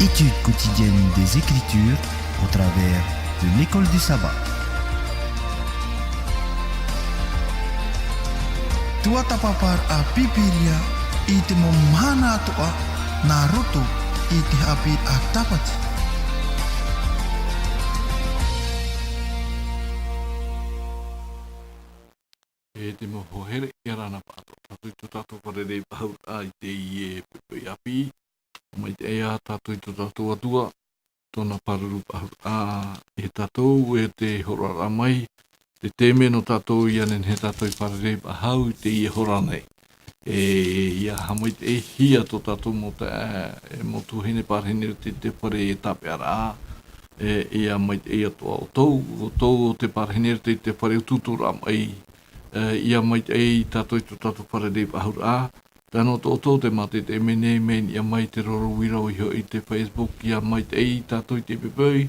Étude quotidienne des Écritures au travers de l'école du sabbat. Tua tapapar a pipiria ite momhana toa naruto ite hapi a tapati. E te mohohere i rana pato. Tatu i tutato kore rei pahau a i te i e pepe api. Mai te ea tatu i tutato atua. Tona paruru pahau a e tatou e te horara mai. Te teme no tatou i anen he tatou i pare rei pahau i te i e hora nei. E ia hamoi te e hia to tatou mo te e mo tu hene parhene te pare e tape ara a. E ia mai te ea toa o tou o te parhene te pare o tutura mai. Ia mai te tato i tato para de pahura. Tano to te mate te mene men ia mai te roro wira i te Facebook ia mai te tato i te pepei.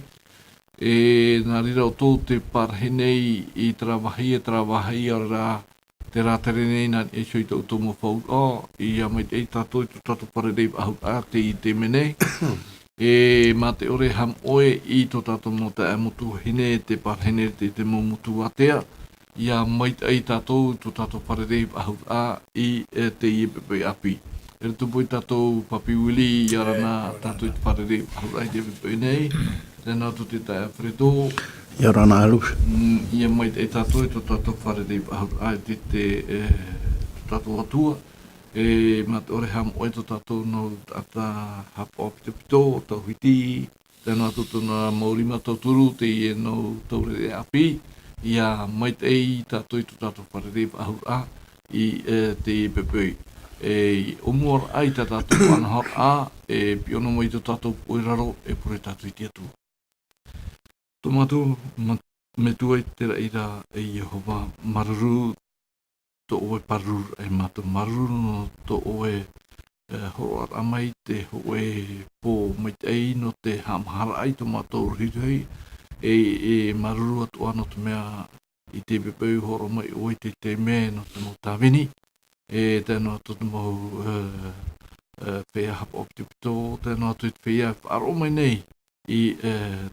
E nā rira o tō te parhenei i travahi ara te rātere nei nā e soi tau tō mo whau. Ia mai te tato i tato para de pahura te i te mene. E mā te ore ham oe i tō tato mo te amutu hine te parhene te mo mutu atea. Ia mai ai tātou tō tātou parerei ahau a i te i pepe api. E tupu i tātou papi wili i arana tātou i te parerei ahau a i te pepe nei. Tēnā tu te tai Alfredo. I arana alus. Ia mai ai tātou i tō tātou parerei ahau a i te tātou atua. E mā te ore ham oe tō tātou no ata hapa o pito pito, tau hiti. Tēnā tu tōna maurima tau turu te i no taurere api. Ia mai te ei tātou i tō tātou parerei ahau a i te pepei. E omuar ai tā tātou anahar a e piono mai tō tātou oiraro e pure tātou i te atu. Tō mātou me tuai te raira e Jehova maruru tō oe paruru e mātou maruru no tō oe horoar amai te oe pō mai te ei no te hamhara ai tō mātou rirei. E maruru atu ano te mea i te pepeu horo mai o i te me no te mo tāwini. E tēnā atu te mo whea hapa o te pito, tēnā atu te whea wharo mai nei i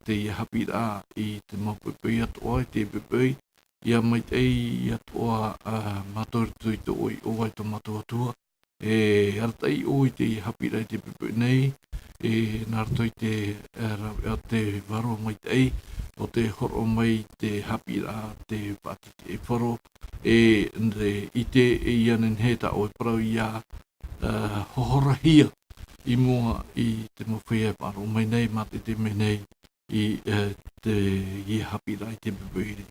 te hapi rā i te mo pepeu atu ai te pepeu. Ia mai te ei atu a mātou i te oi o ai to mātou atua. E artai o i te hapi rā i te pepeu nei. E nārto i te waro mai te ei. O te horo mai te hapi rā, te pati te wharo, i te i anen heta o e parau i a hohorahia i mua i te mawhia paro mai nei, mate te menei i te i hapi rā i te bebeire.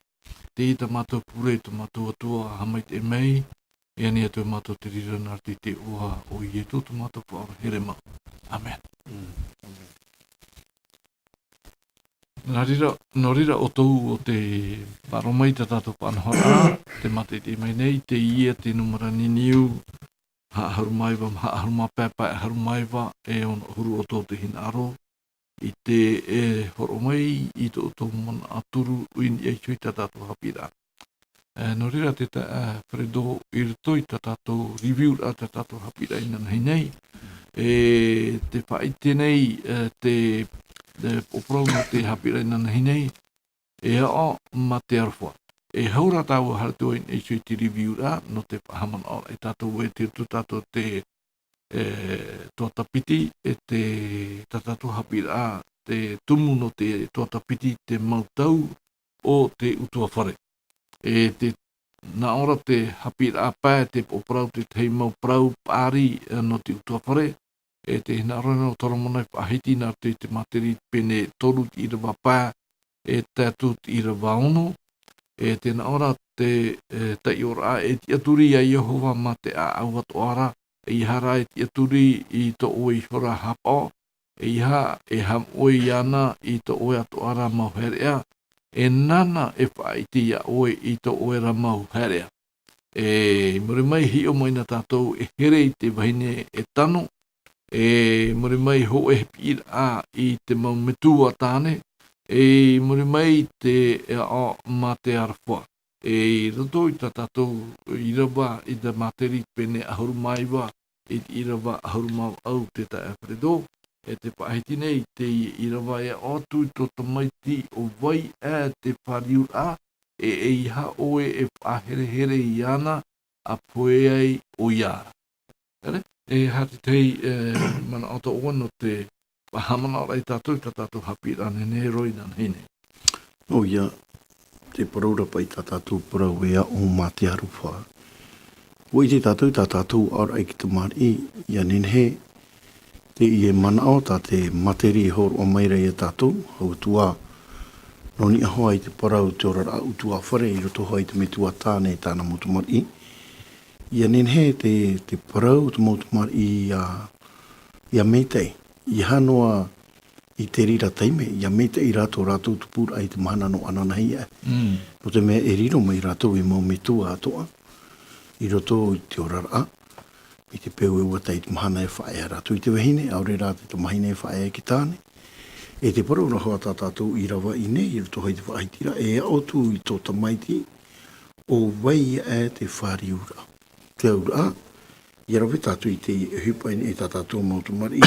Te i ta mātou pure, ta mātou atua hamai te mei, e ani atu mātou te rira nārti te oa o i e tō ta mātou pāra here mau. Amen. Amen. No rira o tau o te paromai te tātou panhora, te mate te mai nei, te ia te numara niniu, haarumaiwa, haaruma pepa, haarumaiwa, e on huru o tō te hinaro, i te horomai, i tō tō mana aturu, uini e sui te tātou hapira. No rira te Fredo i rito i te tātou review a te tātou hapira inan hei nei, te whaite nei, te oprau no te hapira nana hinei, e o ma te arwha. E haura tāua haratua i sui te review rā, no te pahaman o e tātou e te tātou te tuatapiti, e te tātou hapira te tumu no te tuatapiti te mautau o te utua whare. E te na ora te hapira pā, te oprau te tei mau prau pāri no te utua whare, e te hina rana o toromonai pahiti nā te materi pene toru i rawa pā, e tātu i rawa ono, e tēnā ora te tai ora e ti aturi a Jehova ma te a awatu ara, e ihara e ti aturi i to oi hora hapa, e iha e ham oi ana i to oi atu ara mau herea, e nana e whaiti a oi i to oi ra mau herea. E muri mai hi o mai na tātou e here i te wahine e tano, e muri mai ho e pira a i te mau metua tāne, e muri mai te a ma te arwha. E roto i ta tātou i rawa i te materi pene ahurumaiwa, i rawa ahurumau au te ta Alfredo, e te paahiti nei te i rawa e atu i tō tamaiti o vai te whariu a e iha oe e whahere i ana a poe ai o ia. E hati tei mana o to ono te pahamana ora i tātou hapi rane ne roi nana hine. O ia, te paraura pai tātou parau ea o mate haruwha. O i te tātou ora i ki te mari ia nenhe te i e mana o tā te materi hor o maira i tātou, hau tua noni ahoa i te parau te ora a utua whare i roto hoa i te metua tāne tāna motumari. Ia nenhe te parau te motumari ia meitei. I hanoa i te rira teime, ia meitei i rātou tupura i te mana no ananahi e. No te mea e riro mai rātou i mau metua atoa. I roto i te ora a. I te peu e wata i te mahana e whae a rātou i te wahine, aure rātou i te mahine e whae e ki tāne. E te parau na hoa tātou i rawa i nei, i roto hoi te whaitira, e autu i tō tamaiti o wai e te whariura. Te aura a, i rawe tātou i te hupain e tātou mautumari,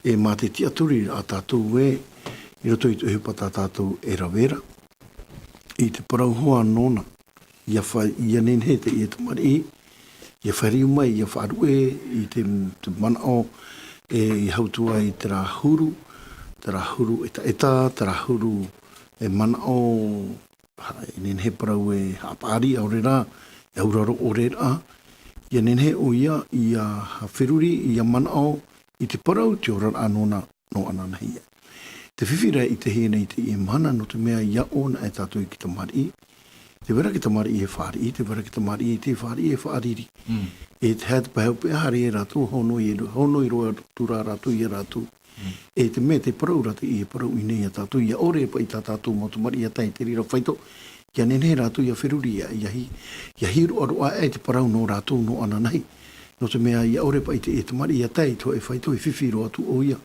e mā te tiaturi a tātou e, i roto i te hupa tātou e rawera. I te parau hoa nona, ia nenhe te i te mari, ia whariu mai, ia wharue i te manao e hautua i te rahuru e ta te rahuru e manao, e nenhe parau e hapari aure rā, e auraro ore rā, ia nenhe o ia hawhiruri, ia manao i te parau te ora anona no ananahi. Te whiwhira i te hene i te i mana no te mea ia ona e tātou i ki te mari. Te wera ki te mari e whari, te wera ki te mari e te whari e whariri. E te hea te pahaupe ahari e rātou, hono i roa tura rātou i rātou. E te mea te parau rātou i e parau i nei a tātou, ia ore e pa i tātou motumari ia tai te rira whaito, ia nenhe rātou ia whiruri ia hiru aroa e te parau no rātou no ananahi. No te mea ia ore pa i te mari ia tai tua e whaito e whiwhiro atu o ia.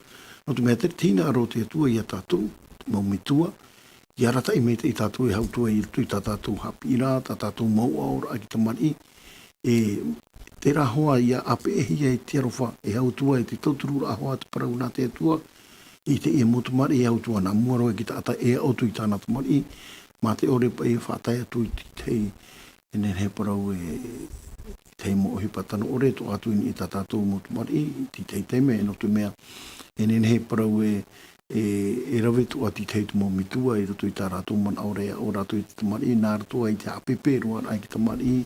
No te mea te tina aro te atua ia tātou, mau mitua, ia rata i mei te i tātou e hautua i rutu i tātou hapira, tātou mau aora a ki te mari, e te rahoa ia ape e hia e te arofa e hautua e te tauturura ahoa te parau nā te atua, i te e motumari e hautua nā muaro e ki ta ata e autu i tāna tamari, mā te ore pa e whātai atu i tei, e nenhe parau e tei mo ohi patano ore to atu i tātou motumari, i tei teime e no te mea, e nenhe parau e rawe tu ati tei tu mo mitua i roto i tā rātou man aurea o rātou i te tamari, nā rātou i te apepe roa ai ki tamari,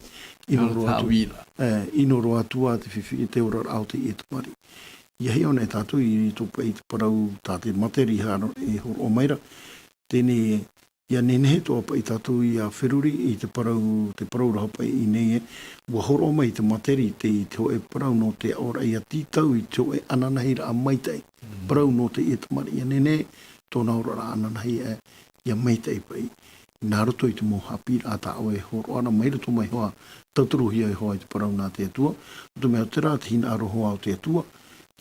inoro atua te whiwhi te ora au te i tamari. Ia hea ona e tātou i topa i te parau tā te materi haro e horo o maira, tēne ia nenhe toa pa i tātou i a whiruri i te parau raha pa i nei e, ua horo mai te materi te ho e parau no te ora i a titau i te ho e ananahira a maitei. Parau no te i tamari ia nene, tōna ora ra ananahi e ia maitei pa i. Nā roto i te mo hapira a tā oe horo ana mai roto mai hoa, tauturuhia i hoa i te parau nā te atua, no te mea te rā te hina aro hoa o te atua,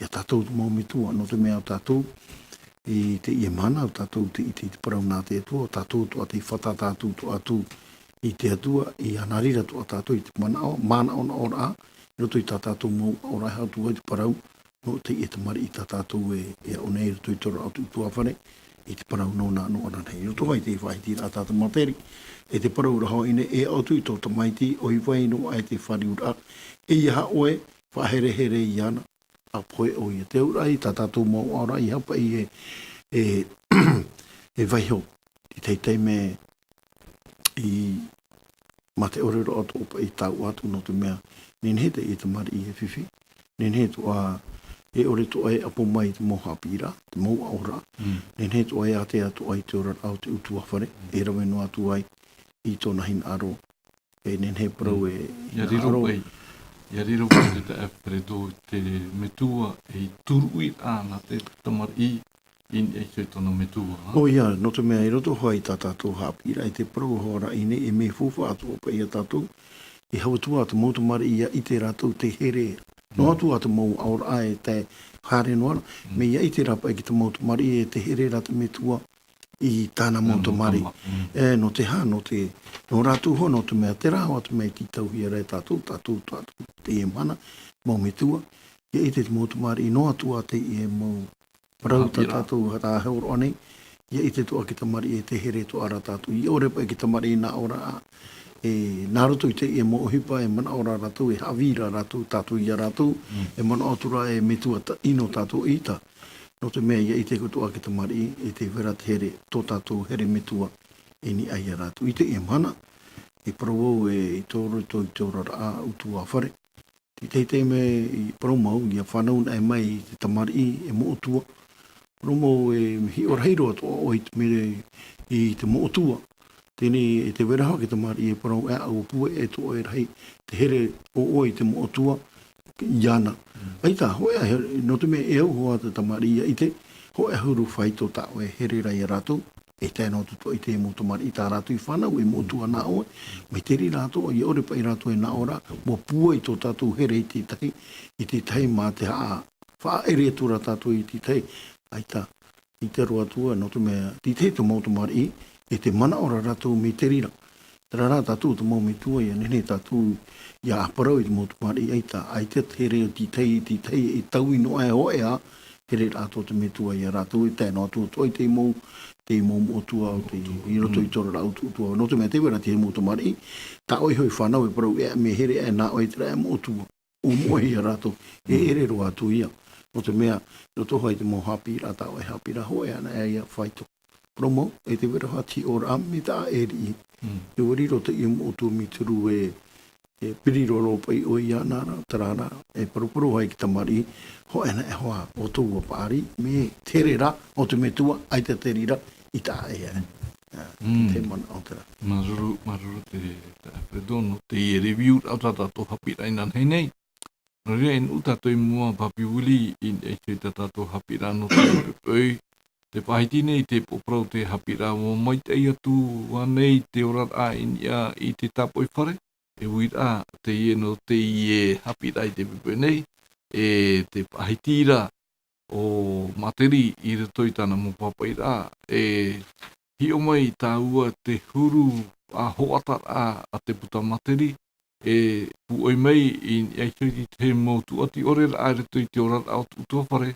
ia tātou te mo mitua, no te mea o tātou, i te ie mana o tātou te parau nā te atua, o tātou to a te whata tātou to atu i te atua, i anarira to a tātou i te mana o na ora a, roto i tā tātou mō ora hau tu i te parau, no te ie te mari i tā tātou e onei roto i tora atu tua whare, i te parau no nā no ananei. Roto hai te whaiti rā tātou materi, e te parau raho ine e atu i tō tamaiti, o i vai no ai te whariura, e iha oe, whahere i ana, a poe o ia te urai, tā tātou mō ora i hapa i e vaiho, i teitei me i mate orero atu opa i tau atu no te mea, nenhe te i te mari i e whiwhi, nenhe tu a e ore tu ai apo mai te moha pira, te mō aura, nenhe tu ai a te atu ai te ora au te utua whare, e rawe no atu ai i tōna hin aro, e nenhe parau e aro. Ia riro pai te apredo te metua e turui ana te tamari in e te tona metua. O ia, no te mea i roto hoa i tā tātou hapira, i te parau hora ine e me fufa atu opa i a tātou, i hautua atu mautamari ia i te rātou te here. No atu atu mau aura e te hare noara, me ia i te rapa i ki te mautamari e te here rata metua i tāna mautamari. No te ha, no rātou hoa, no te mea te rāo atu mea ki tauhia rei tātou, te e mana, mau metua, ia i te mautamari, no atu a te e mau Parau ta tātou hata heur one, ia i te toa ki tamari e te here to ara tātou. I ore pa ki tamari nā ora e nā roto i te e mo hipa e mana ora rātou, e havira rātou, tātou ia rātou, e mana otura e metua ino tātou ita. No te mea ia i te kutoa ki tamari e te vera te here tō tātou here metua e ni aia rātou. I te e mana, e parau e i tōro i tōra rā utua whare. I te me i parau mau, ia whanau na e mai i te tamari e mo utua. Parau mau e hi ora heiro ato o i te mere i te mo utua. Tēnei e te vera hake tamari e parau e au pua e to e rahi te here o i te mo utua iana. Aita, hoe a no te me e au hoa te tamari i te, hoe a huru whai tō tāo e here rai a rātou, e tēnā tuto i te mo tamari i tā rātou i whanau e mo utua nā oe, me teri rātou, i ore pa i rātou e nā ora, mo pua i tō tātou here i te tahi mā te haa, wha ere atura tātou i te tahi, aita, i te roa tua, no te mea, ti te te mo tamari e te mana ora rātou me terira. Tera rā tātou te mau me tua ia nene tātou ia aparau i te mau tumari eita. Ai te here o ti tei e tau ino e o ea here rātou te me tua ia rātou i tēnā tua toi te mau mo tua o te i roto i tora rau tua. No te mea te wera te mau tumari ta oi hoi whanau e parau ea me here e nā oi tera e mo tua. O moe ia rātou e ere roa tu ia. No te mea no toha i te mau hapira ta oi hapira hoe ana e ia whaito. Promo e te wera hati o rami tā e ri. E wariro te i mo tu mi turu e piriro ropa i o ia nara, tarara, e paru hai ki tamari, ho ena e hoa o tō ua pāri, me terera o te metua, ai te terira, i tā e e. Te mana o tera. Maruru te predono, te i review au tata tō hapira i nan hei nei. No rea in uta toi mua papi wuli in e te tata tō hapira no te pepei. Te pahitine i te poprau te hapira o mai te atu wanei te orat a in ia i te tapoi whare. E uira te ieno te i hapira i te pepe nei. E te pahitira o materi i rato i tana mo papaira. E hi o mai tā ua te huru a hoatar a te puta materi. E pu oi mai i aitoi te mautu ati orera a rato i te orat a utua whare.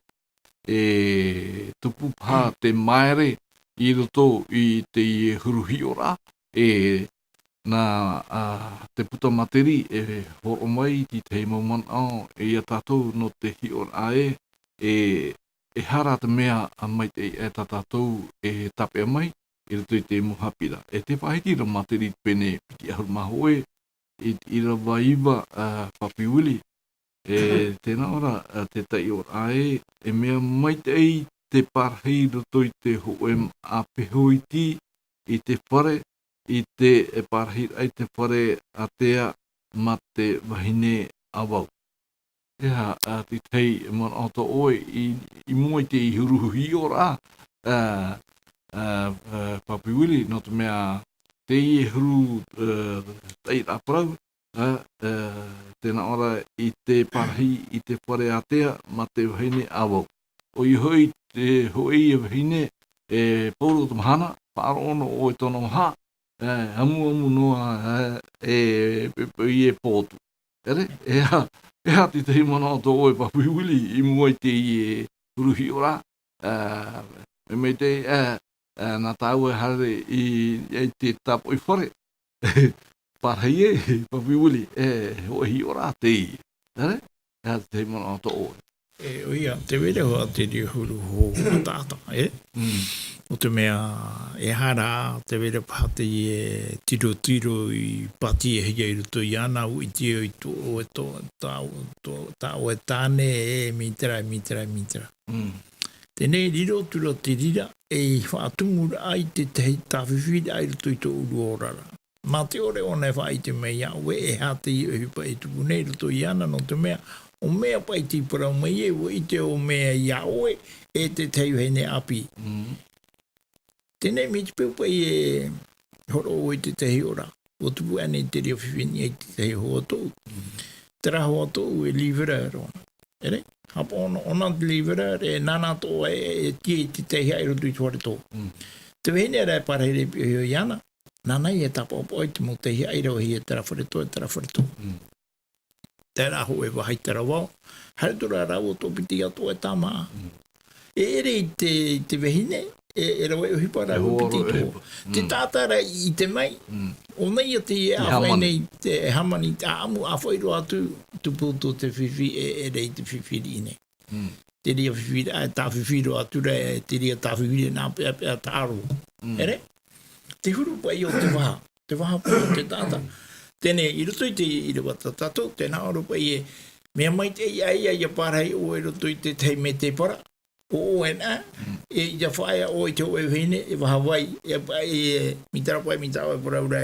E tupu pā te maere i roto i te huruhi ora e nā te puta materi e horo mai ti te mauman au e ia tātou no te hi ora e hara te mea a mai te e tātou e tape mai i roto i te muhapira. E te whahitira materi pene piti ahur mahoe i rawa iwa papiwili. E tēnā ora te tai ora e mea mai te parhei roto i te hoem a pehoiti i te whare i te parhei ai te whare a tea ma te wahine awau. Ea te tei mana o to oe i mua i te i huruhi ora papiwili no te mea te i huru tei raparau. Tēnā ora i te parhi i te whare atea ma te wahine awau. O i hoi te hoi e wahine e pauro te mahana, whaaro ono o e tono maha, amu noa e pepei e pōtu. Ere, ea te te mana o tō oe papiwili i mua i te i uruhi ora, me te nā tāua hare i te tapo i whare. Parhei e, papiwili, hoi ora te i. Ere? Ea te mana o tō oe. E oia, te wera hoa te rihuru ho matata, e? O te mea e hara, te wera pahate i e tiro i pati e hea i ruto i ana u i tio i tō o e tā o e tāne e mitera. Tēnei riro tura te rira e whātungura ai te tehi tāwhiwhiri ai ruto i tō uru orara. Mā te ore ona e whai te mea ue e hate i e hipa e tupu nei ruto i ana no te mea o mea pai ti parau mai e wo i te o mea ia oe e te teiu hene api. Tēnei miti peu pai e horo o i te tehi ora. O tupu ane te rea whiwhini e te tehi hoa tōu. Te ra hoa tōu e livera rona. Ere? Hapa ona te livera e nana tō e tie te tehi ai rotu i tuare tō. Te wehene rai parhere pio i ana. Nana i e tapa opo i te mo tehi ai rau hi e tera whare tō. Tērā ho e wahai tera wau. Haretura rau o tō piti ato e tā maa. ere i te vehine, e rawa uhi para upiti tō. Te tātara i te mai, o nei a te awhai nei te hamani te amu a whairo atu tu pūto te whiwhi e rei te whiwhiri nei. Te ria whiwhiri, tā whiwhiro atu rei, te ria tā whiwhiri nā pēa tāro. Ere? Te huru pai o te waha pai o te tāta. Tēnei, i roto i te irawa tatato, tēnā oro pai e mea mai te ia pārhei o e roto i te tei me te para. O ena, e ia whaia o i te oe whene, e waha wai, e pai e mitara para ura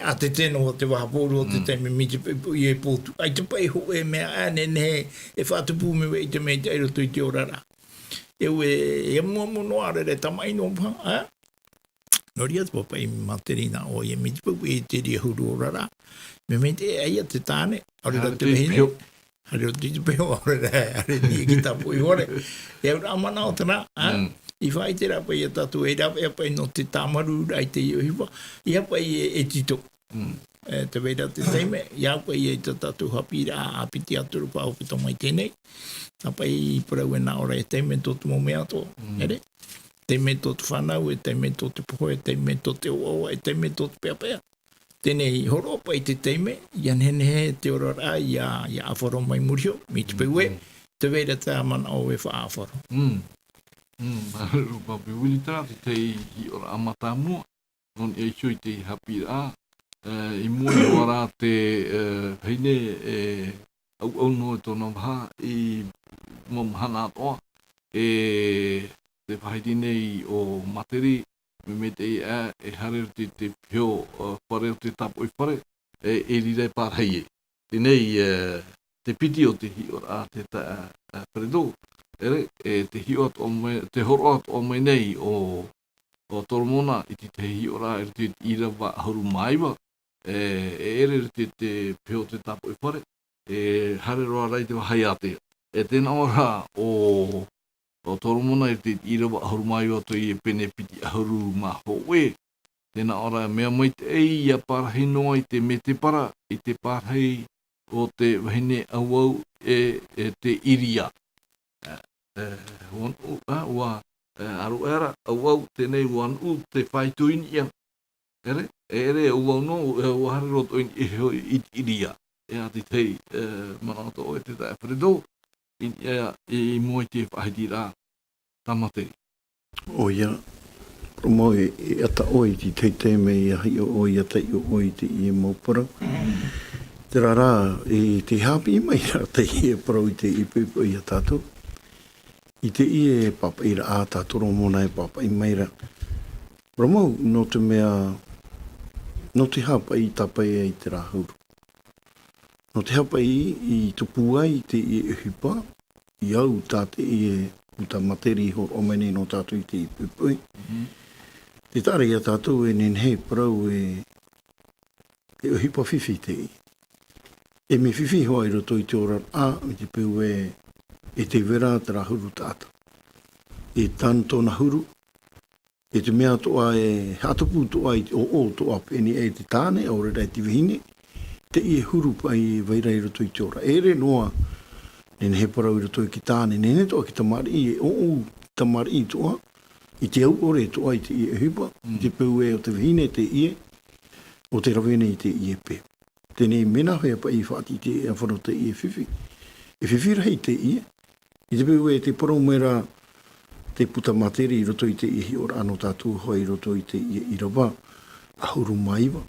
a te teno o te waha pōru o te teime mi te i e pōtu. Ai te pai ho e mea ane nehe, e whātupu me i te mea te aeroto i te orara. E mua mono are re tamai no pa, Nori atu papai materina o i e mi te pau e te ria huru orara. Me me te aia te tāne, aurera te mehine. Hare o te peo ore hare ni ki tapu i hore. E ura amana o tana, i whai te rapa i a tatu e rapa e pai no te tamaru rai te i o hiwa, i hapa i e tito. Te weira te teime, i hapa i e te tatu hapira a piti aturu pa o pito mai tēnei. Hapa i parau e nā ora e teime tō tu mo mea tō, ere? Teime tō tu whanau, e teime tō te poho, e teime tō te oawa, e teime tō te pea. Tēnei horo pa i te teime, i anhenehe te orara i a awharo mai murio, mi te peue, te weira te amana o e wha awharo. Papi wili tara te i ora amata mua, non e sui te hapi a, i mua i ora te heine au no e tōna waha i mamhana atoa, te whaidi nei o materi, me te e hare te pio whare o te tapo i whare, e rire pārhei e. Tēnei te piti o te hiora te wharedo, te hiot o me, te horoat o me nei o Toromona i te hiora e te irawa hauru maiwa, ere te pio te tapo i whare, hare roa rai te wahai ate. E tēnā ora o Toromona i te irawa ahuru mai o to i e pene piti ahuru ma hoe. Tēnā ora mea mai te ei ia pārhei noa i te me te para, i te pārhei o te wahine auau e te iria. Ua aru era auau tēnei wanu te whaituini ia. Ere auau no ua hare roto i te iria. E a te tei manata o e te tae wharedo. I mua te whahitira tamateri. O ia, mo e ata oi ti teitei me i ahi o oi ata i o oi te i e maupara. Te rara, i te hapi i mai ra te i e parau i te i pupu i a tātou. I te i e papa i ra a tātoro mona e papa i mai ra. Ramau, no te mea, no te hapa i tapai e i te rahuru. No te hapa i tupu ai te i e hipa, i au tāte i e uta materi hor omeni no tātou i te i pupui. Te tare ia tātou e nenhei parau e hipa whiwhi te i. E me whiwhi hoa i roto i te ora a, me te peu e te vera te rahuru tāta. E tanto na huru, e te mea toa e hatupu toa i o toa peni e te tāne, aure rai te vihine, te i e huru pai vaira i roto i te ora. Ere noa, nene he parau i roto i ki tāne, nene toa ki tamari i e tamari i toa, i te au ore toa i te i e hipa, i te peu e o te vihine te i e, o te rawene i te i e pe. Tēnei mena hea pa i whaati te e whano te i e whiwhi. E whiwhi rahi te i e, i te peu e te parau mera te puta materi i roto i te i hi ora ano tātou hoa i roto i te i e irawa, ahuru maiwa.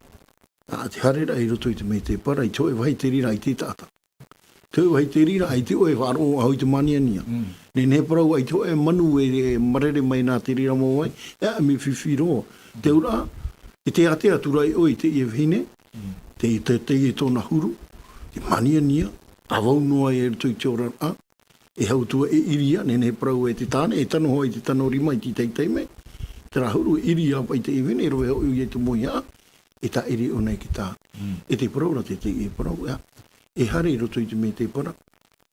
A te harera i roto i te mei te para, i toe wahi te rira i te tata. Toe wahi te rira i te oe wharo au i te mania nia. Nene parau ai toe manu e marere mai nā te rira mo wai, e mi whiwhi roa. Te ura, e te atea tura i oi te i e vihine, te i tōna huru, te mania nia, awau noa e roto i te ora a, e hautua e iria, nene parau e te tāne, e tano hoa i te tano rima i te teiteime, te rahuru e iria pa i te i vihine, e roe hau i te moi a, e ta iri o nei ki tā. E te paraura te i parau, e hare i roto i te mea te para,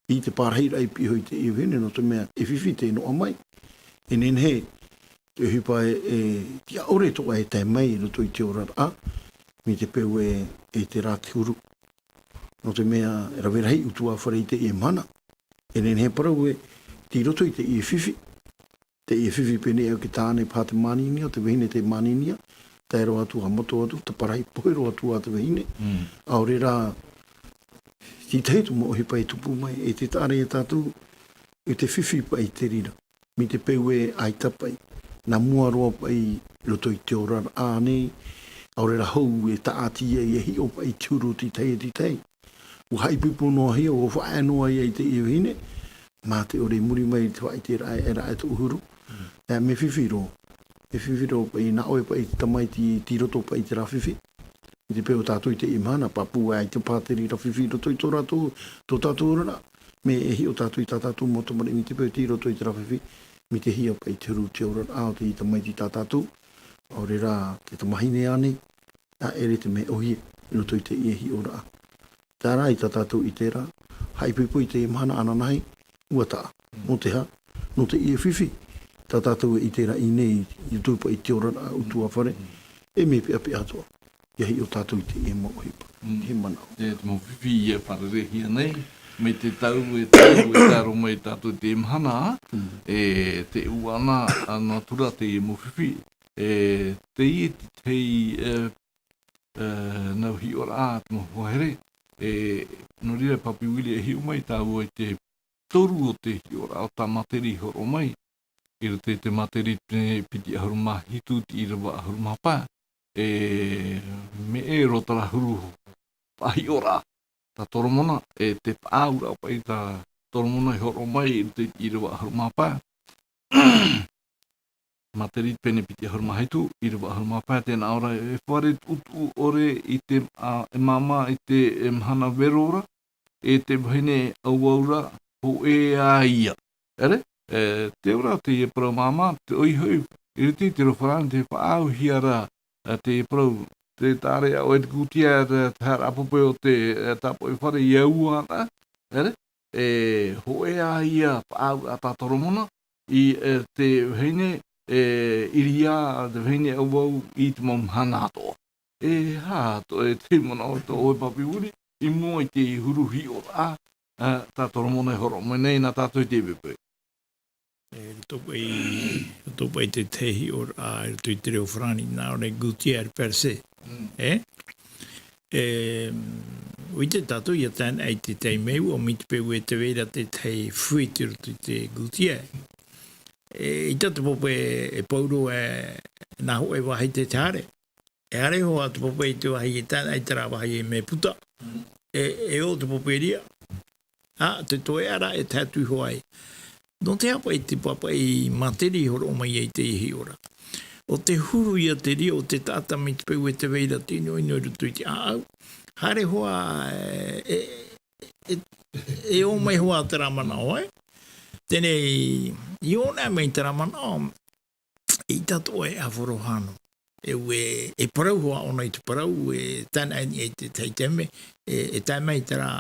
i te pārheira i piho i te i vene, no te mea e whiwhi te no amai. E nen he, te hipa tia ore toa e te mai i roto i te ora a, mi te peu e te rāti huru. No te mea e rawerahi utua whare i te i mana. E nen he parau ti roto i te i whiwhi, te i whiwhi pene e o ki tāne pāte manini o te wehine te maninia, te ero atu ha moto atu, te parai poiro atu a te wehine. Aore rā, ki teitu mo ohi pai tupu mai, e te tāre e tātou, e te whiwhi pai te rira. Mi te peu e aitapai, nā mua roa pai roto i te orara ānei, aore rā hou e taatia i e hi o pai tiuru ti tei. U haipipu noa hia, o whae noa i te i wehine, mā te ore muri mai te wai te rai e rai te uhuru. Me whiwhiro. E whiwhiro pai nā oe pai tamai ti roto pai te rāwhiwhi. I te peo tātou i te imana, papu ai te pāteri rāwhiwhi roto i tō rātou, tō tātou rana. Me e hi o tātou i tā tātou motomare, mi te peo ti roto i te rāwhiwhi, mi te hia pai te ru te ora ao te i tamai ti tā tātou. Aore rā, te tamahine ane, a ere te me ohie, roto i te iehi ora a. Tā rā i tā tātou i te rā, haipipu i te imana ananahi, ua tā, no te ha, no te ie whiwhi. Tā tātou i te ra i nei, i tūpa i te ora a utua whare, e me pia pia atoa. Ia hi o tātou i te ie mo hipa, he manao. Te mo whiwhi i e wharerehia nei, me te tau e tāro mai tātou te imhana, te uana ana tura te ie mo whiwhi, te ie tei nau hi ora a te mo hohere, no rira papi wili e hi umai tāua i te toru o te hi ora o tā materi horo mai, i te materi piti ahuruma hitu ti irawa ahuruma pā, me e rotara huru pahi ora, ta toromona, te pāura o pai ta toromona i horo mai i te irawa ahuruma pā, materi pene piti ahuruma hitu, irawa ahuruma pā, tēnā ora e whare utu ore i te mama i te mhana verora, e te whaine auaura ho e a ia, ere? Te ora te e parau mama, te oihoi, i riti te rowharani te whaau hiara te e parau, te tāre au e te kutia te hara apope o te tapo i whare i auana, ere? Ho e a ia whaau a tātoromona, i te heine, iria te heine au i te mamhana atoa. Hāto e te mana o te oe papi uri, i mua i te huruhi o a tātoromona i horo, mai nei nā tātou i te pepe. Topa i te tehi o a i te reo whrani nā ore Gutier per se. I te tātou i a tāna i te tei meu o miti peu e te vera te tei whuiti roto i te Gutier. I tata popo e pauro nā ho e wahi te tāre. E are ho atu popo i te wahi e tāna i te rā wahi e me puta. E o te popo e ria. Te toe ara e tātui hoai. No te hapa i te papa i materi horo mai i te ihi ora. O te huru i a te ria o te tata mi te peu e te veira tino ino rutu i te au. Hare hoa e o mai hoa te ramana oe. Tene i o nea mai te ramana o i tato e a whorohano. E parau hoa ona i te parau e tāna i te teiteme e tāmai te rā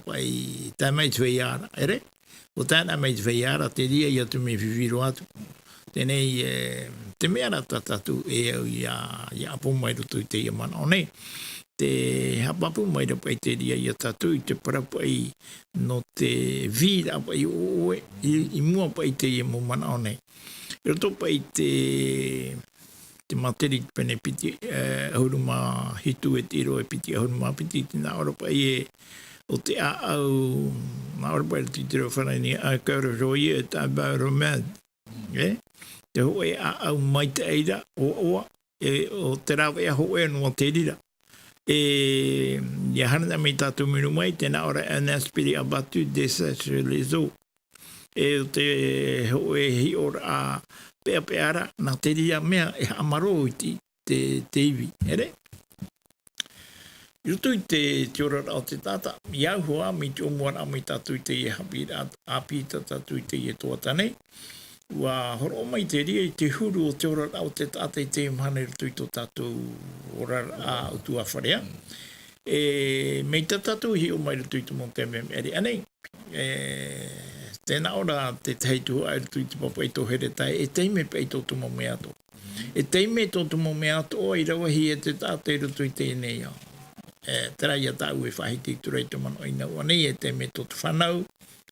pai tāmai te veiara, ere? O tāna mai te veiara te ria i atu me whiwhiro atu. Tēnei te mea rata tatu e au i a apu mai roto i te ia mana o nei. Te hapapu mai rapa i te ria i a tatu i te parapai no te vira pa i oe i mua pa i te ia mo mana o nei. I roto pa i te materi pene piti ahuruma hitu e tiro e piti ahuruma piti tina ora pa i o te au nā ora pa i te reo whanaini a kaura roi e tā bauro mad. Te hoe au mai te eira o oa o te rawa e hoe anua te rira. Ia hana me tātou minu mai tēnā ora an aspiri abatu desastre les eaux. O te hoe hi ora a pea peara nā te rira mea e amaro i te iwi. Ere? I rutu i te ora o te tata, i au hoa mi te omuana mi tātou i te ie hapi api tātou i te ie toatanei. Ua horo mai te ria i te huru o te ora o te tata i te imhane rutu i tō tātou ora a utua wharea. Mei tā tātou hi o mai rutu i tō monte me meri anei. Tēnā ora te teitu ai rutu i te papa i tō here tai, e teime pei tō tumo me ato. E teime tō tumo me ato o i rawahi e te tata i rutu i tēnei au. Tera ia tau e whahiti turei te mano ina ua nei e te me tō tu whanau,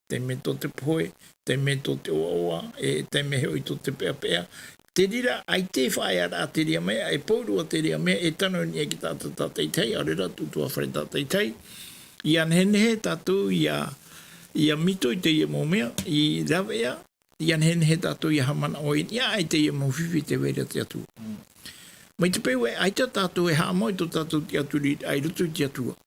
te me to te poe, te me to te oa, te me hoi to te pea pea. Te rira, ai te whae ara te ria mea, e pōrua te ria mea, e tano ni e ki tātou tātei tei, arera tutua whare tātei tei. I anhenehe tātou ia mito i te ia mō mea, i rawea, i anhenehe tātou ia hamana o ia ai te ia mō whiwhi te weira te atu. Mai te pēu e aita tātou e hāmoi tō tātou te atu ri, ai rutu te atua.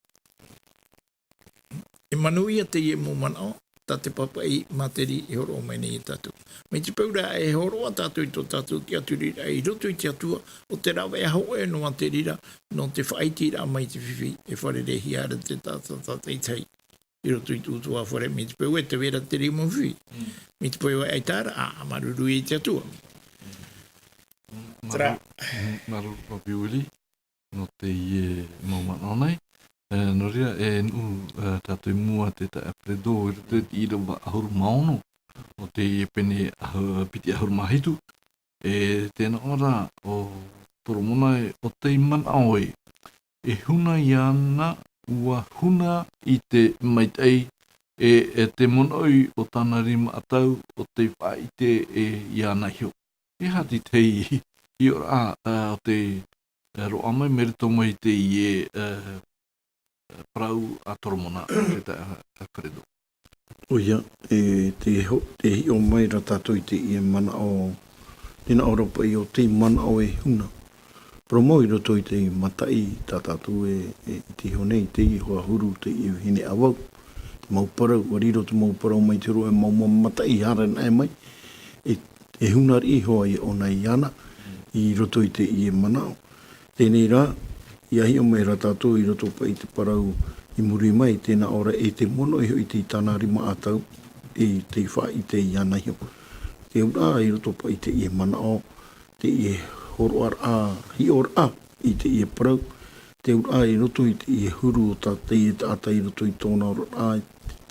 E manu ia te ia mō mana o, tā te papa i materi e horo o mai nei e tātou. Mai te peura e horoa tātou i tō tātou te atu rira, e roto i te atua, o te rawa e hau e noa te rira, no te whaitira mai te whiwhi, e whare rehi ara te tātou tātei tei. I roto i tūtua whare, mai te peura e te vera te rima whiwhi. Mai te peura e tāra, maruru i te atua. Maru papiuli, no te ie maumana nei. No ria e nu tātou mua te ta apredō i roto i rawa ahuru maono o te pene piti ahuru mahitu. E tēnā ora o poromona o te mana oe. E huna i ana ua huna i te maitei e te monoi o tāna rima atau o te whaite e i ana hio. E hati tei i ora o te roa mai merito mai te i e parau a toromona te ta wharedo. Oia, te hi o mai ra tātou i te i mana o tēnā Europa i o te mana o e huna. Promo i roto i te matai tā tātou e te honei, te i hoa huru, te i hine awau. Te mauparau, wariro te mauparau mai te roe mau matai hara nai mai. E huna ri hoa i o nei ana i roto i te i mana o. Tēnei rā, ia hi o mai ra tātou i roto pa i te parau i muri mai, tēnā ora e te mono i te tāna rima atau e te wha i te i ana hio. Te ura i roto pa i te i mana o, te i horo ar a, hi or a i te i parau. Te ura i roto i te i huru o tā te i tāta i roto i tōna ora a,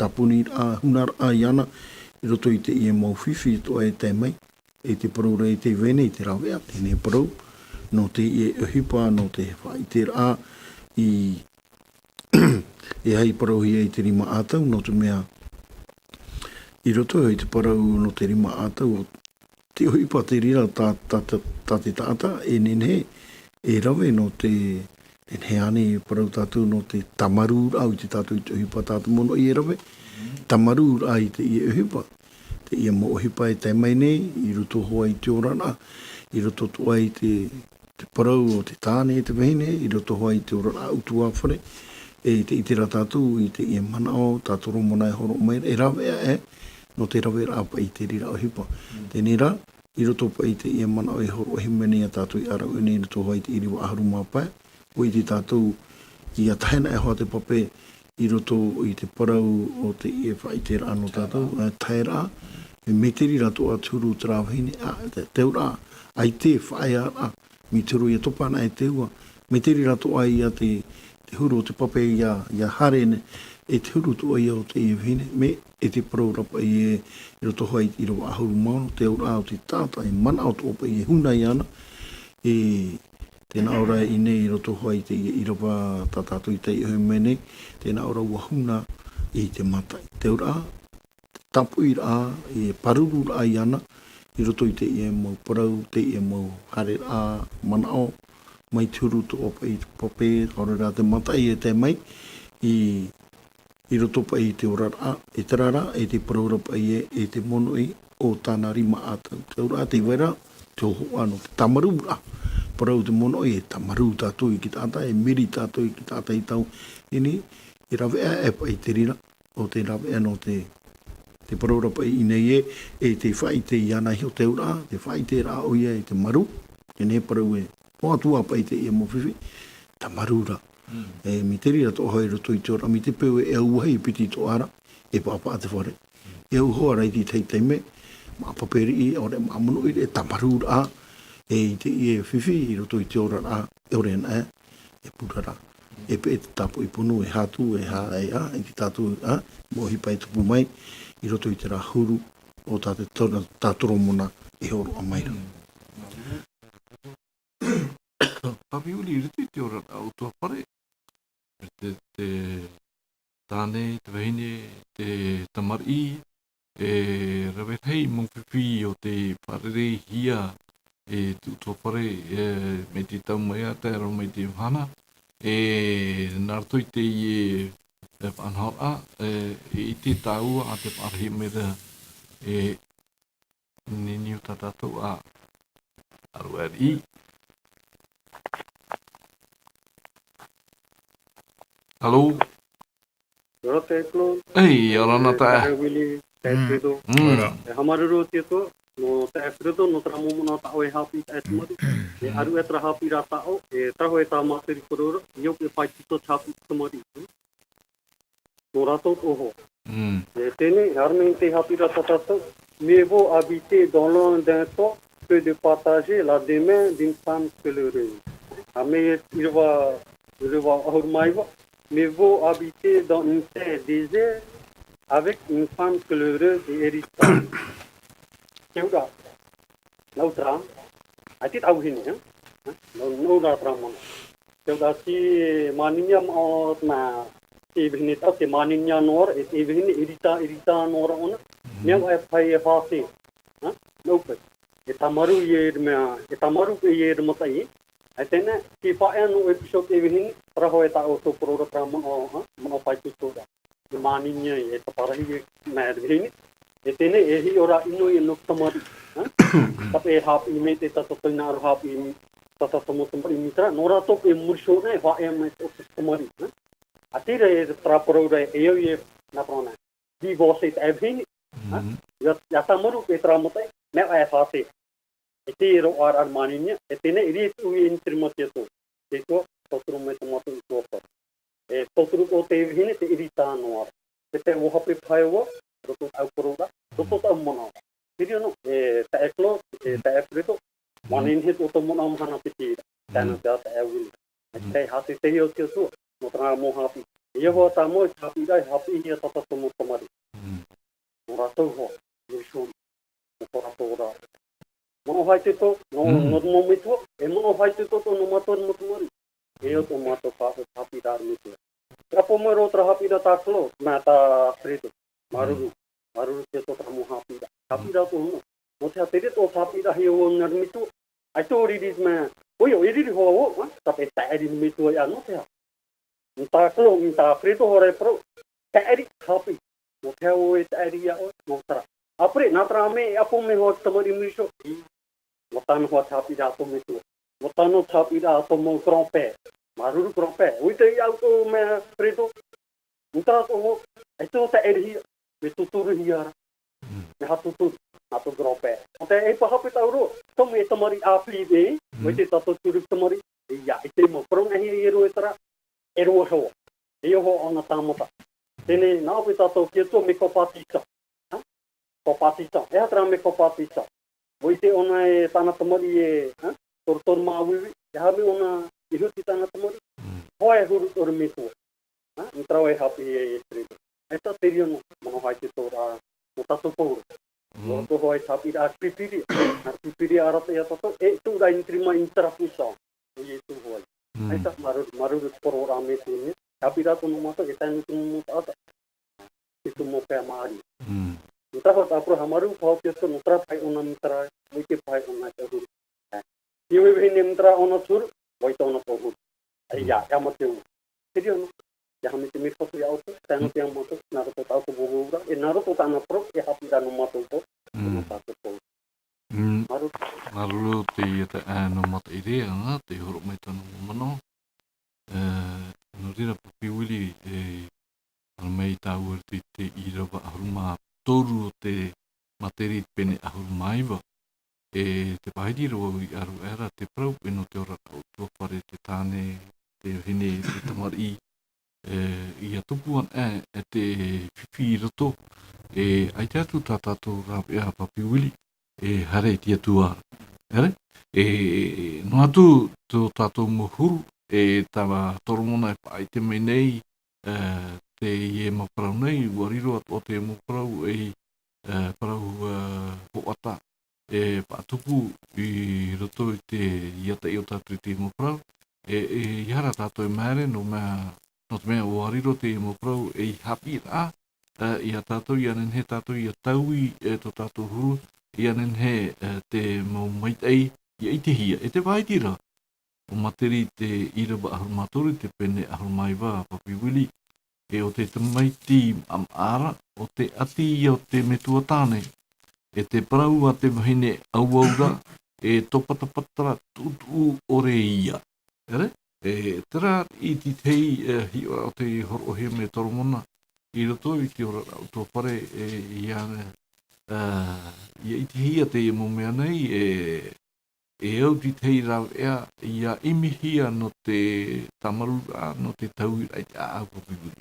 tapuni a, hunar a i ana, i roto i te i mau whiwhi to e te mai, e te parau rei te vene i te rawea, tēnei parau. No te i hipa, no te whaite rā, i e hei parau hi e te rima ātau, no te mea i roto i te parau no te rima ātau, te hipa te rira tā te tāta, e nene, e rawe no te nene ane parau tātou no te tamaru rā, i te tātou i te hipa tātou mono i e rawe, tamaru rā i te i hipa, te i mo hipa e te mai nei, i roto hoa i te orana, i roto toa i te parau o te tāne e te vahine, i roto hoa i te ora utua whare, e te itera tātou i te i mana o, tātou romona e horo mai, e rawea no te rawea apa i te rira o hipa. Tēnei rā, i roto pa i te i mana o e horo himene a tātou i ara une, i roto hoa i te iriwa aharu māpai, o i te tātou i a tahena e hoa te pape, i roto i te parau o te i e whaite rā no tātou, tae rā, me te rira toa turu te rāwahine, te ura, ai te whae rā, mi turu ia topana e te ua. Me te rira toa ia te huru o te pape ia harene, e te huru toa ia o te iwhine, me e te parorapa i e roto hoi i roa ahuru maono, te ura o te tāta, e mana o topa i e huna i ana, e tēnā ora i nei i roto hoi te i roa tātātu i te i mene, tēnā ora ua huna i te matai. Te ura, tapu i rā, i e paruru rā i ana, i roto i te i e mau parau, te i e mau hare a mana o, mai turu to opa i te pope, haure rā te matai e te mai, i roto pa i te ora rā, e te rara, e te paraura pa i e te mono i o tāna rima ātau. Te ora te wera, te oho ano, te tamaru rā, parau te mono i e tamaru tātou i ki tātai, e miri tātou i ki tātai tau, ini, i rawea e pa i te rira, o te rawea no te paraura pa i nei e te whaite i ana hio te ura, te whaite rā o ia e te maru, te ne parau e poatua pa i te ia mowhiwi, ta maru rā. E mi te rira tō hoi roto i te ora, mi te peo e au hei piti tō ara, e pāpā te whare. E au hoa rei ti tei me, mā paperi i, ore mā mono i e ta maru rā, e i te i e whiwhi i roto i te ora rā, e ore na e pura rā. E pe e te tapo i punu, e hātu, e hā e a, e ki tātu, mo hipa e tupu mai, i roto i te rā huru o tātoro mona e horo a maira. Papi uli i riti te ora au tua pare. Te tāne, te wahine, te tamari, rawetei mongwhiwhi o te wharere hia, tūtua whare, me te taumea, te aro me te uhana, nārtoi te i whanhora, i te tāua a te parahi mera, nini o tātātou a aruari. Hello? Rote Klo, Ei, orana ta. Willy, Pedro, Hamaruru Tito, no Pedro, no Tramona, Taoi Happy at Modi, the Aruetra Happy Ratao, a Trahoeta Materi Kuro, Yoke Paito Happy Tomori, Norato Oho. The Tene, Harmente Happy Ratato, mieux vaut habiter dans l'un d'un temps que de partager la demain d'une femme pèlerine. Mais il va Ahurmaïva. Mieux vaut habiter dans une terre déserte avec une femme chaleureuse et héritante. Keuda, nautra, atit auhini, nautra tramon. Keuda si maninyam or na si bhinit au si maninya nor et bhini irita nor on. Nyam ai phai fasi, naupe. Etamaru yer matai. Atene si faen no episode bhini Trahoeta auto product mo pai tuda. The maninya et parahi mad bhini. Etene ehi ora ino ino tamari. Tapi happy mate tato na happy tato tamari mitra nora to e mursho na fa em tamari. Atire traporoda e na prona. Di vosit bhini. Ya tamaru petra motai me ai fasi. Etiro ar maninya etene iri tu intrimateto. Eko Totru me tomato uopo. Totru o te hine te irita noa. Te o hape paiwa, roto au koroda, roto au mona. Tiri no, ta eklo, ta efreto, manin hit o to mona mahana pitira. Tana te ata ewili. Te hati te hio te su, no tra mo hapi. Ia ta mo hapi dai hapi ia tata tomo tomari. Morato ho, yushu, morato. Mono hai te to, no momito, e mono hai te to no mator motomari. Eu tomato papo rapidar mito. Trapomer outra rapida tá clo, mata frito. Maruru te to tramo rapida. Rapida to no. No te atere to rapida hio narmito. Ai to ridis ma. Oio iri ho, tapi ta iri mito ya no te. Nta clo, nta frito hore pro. Ta iri happy. No te o ta iri ya no tra. Apre na tra me apo me ho tamari misho. Motan ho rapida to mito. Motano tapira to mo grandpère. Maruru grandpère. Uite auto me preto. Uta to eto ta eri me tuturu hiara. Me hatutu ato grandpère. Ate e pa hapita uro. To me tamari afli de. Uite ta to turu tamari. Ya ite mo prong ahi ero etra. Ero ho. Eo ho ona tamota. Tene na pita to kieto me kopatita. Kopatita. E atra me kopatita. Uite ona e tana tamari e, Tortor maui, ya me ona ihuti tana tamori. Hoe huru tormito. Entrau e happy e street. Esta teria no hai te tora no tato por. No to hoe happy da pipiri arata ya tato e tu da intrima intrafusa. E tu hoe. Esta maru programa te happy da to no mato e tanu no ata. Itu mo pe mari. Entrau ta pro hamaru phau ke so nutra pai ona mitra, muke pai ona te huru. Iwe bhini mitra ono sur, boito ono pohur. Ya mateu. Serio no. Ya hamite mir foto ya auto, tano te amato, naruto ta auto bogura, e naruto ta na pro e hapida no mato to. No tato po. Maru te no mata idea nga te horo mai tano mano. No rira papi wili almei tau te irawa ahuruma toru te materi pene ahurumaiwa. Te pahidiro i aru era te prau e no te ora tau tua whare te tāne, te hine, te tamari, i atupuan te whiwhi roto, ai te atu tā tātou rapi a papi wili, hare ti atua, hare? No atu tō tātou muhuru, tawa toromona e pai te mei nei, te ie maparau nei, wariro o te maparau parau hoata, patupu i roto i te iata i o tātou te maparau, i hara tātou e maere no mea no te mea o ariro te mo prau e hapi a i a tātou i anen he tātou i a taui e to tātou huru i anen he te mo maitei i eitihia e te vaitira o materi te ira ba ahul maturi te pene ahul maiwa papiwili e o te tamaiti am ara o te ati i o te metua tāne e te parau a te mahine auaura e topatapatara tutu ore ia. Ere? E tera i ti tei hi o te horohe me toromona i roto i te ora o tō pare i ane i ti hia te mo mea nei e au ti tei rau ea i a imihia no te tamarura no te tau i te a au papiguri.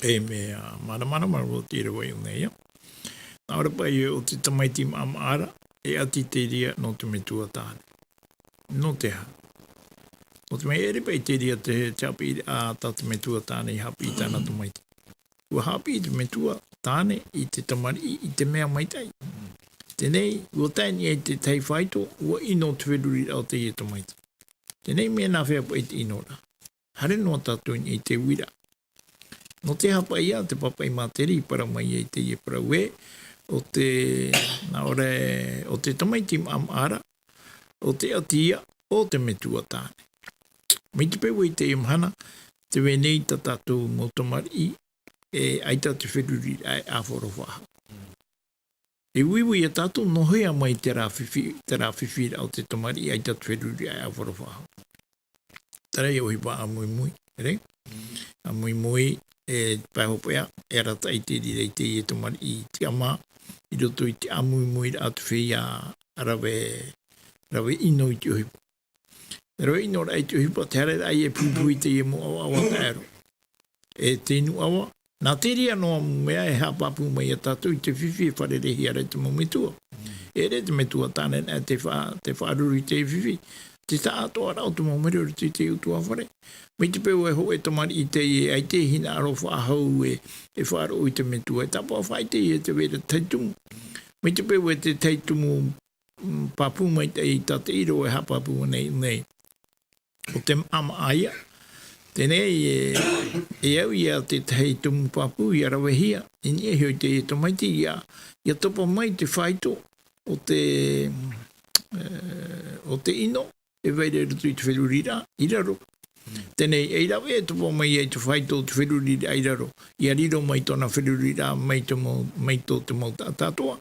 E mea mana maro tira wai unei ia. Nāra pai o te tamaiti maamara e ati te ria no te metua tāne. No te ha. O te mea ere pai te ria te chapi a tata metua tāne i hapi i tāna tamaiti. Ua hapi i te metua tāne i te tamari i te mea maitai. Tenei, ua taini e te tei whaito, ua ino te wheruri au te i tamaiti. Tenei mea nā whea pai te inora. Hare noa tātuin i te wira. No te hapa ia, te papai māteri, para mai e te ie parau e, o te, nā ore, o te tamaiti am ara, o te atia, o te metua tāne. Mi te pewa i te imhana, te wenei ta tātou mo tamari, e aita te wheruri ai āwhoro whaha. E wiwi a tātou nohea mai te rā whiwhi au te tamari, aita te wheruri ai āwhoro whaha. Tarei o hipa a mui, ere? A mui, e pahopea, e rata i te rira i te i tamari i te ama, i roto i te amui a te whia rawe ino i te ohipa. Rawe ino ra i te ohipa, te hare ai e pupu i te i mo awa te aero. E te inu awa, nā te ria noa mea e hapapu mai a tātou i te whiwhi e wharerehi ara te mometua. E re te metua tāne nā te whaaruru i te whiwhi. Te ta atoa rau te momere o te utua whare. Me te peo e ho e tamari i te e ai te hina aro whaahau e whaaro i te metua. E tapa whai te e te wera teitumu. Me te peo e te teitumu papu mai te i tate iro e hapapu nei. O te ama aia. Tenei e au ia te teitumu papu i arawehia. I ni e hoi te e tamaiti ia topa mai te whaito o te ino. E veire rutu i te wherurira, i raro. Tenei, e rawe e tupo mai e te whaito te wherurira i raro. I ariro mai tona wherurira mai tō te mau tātua.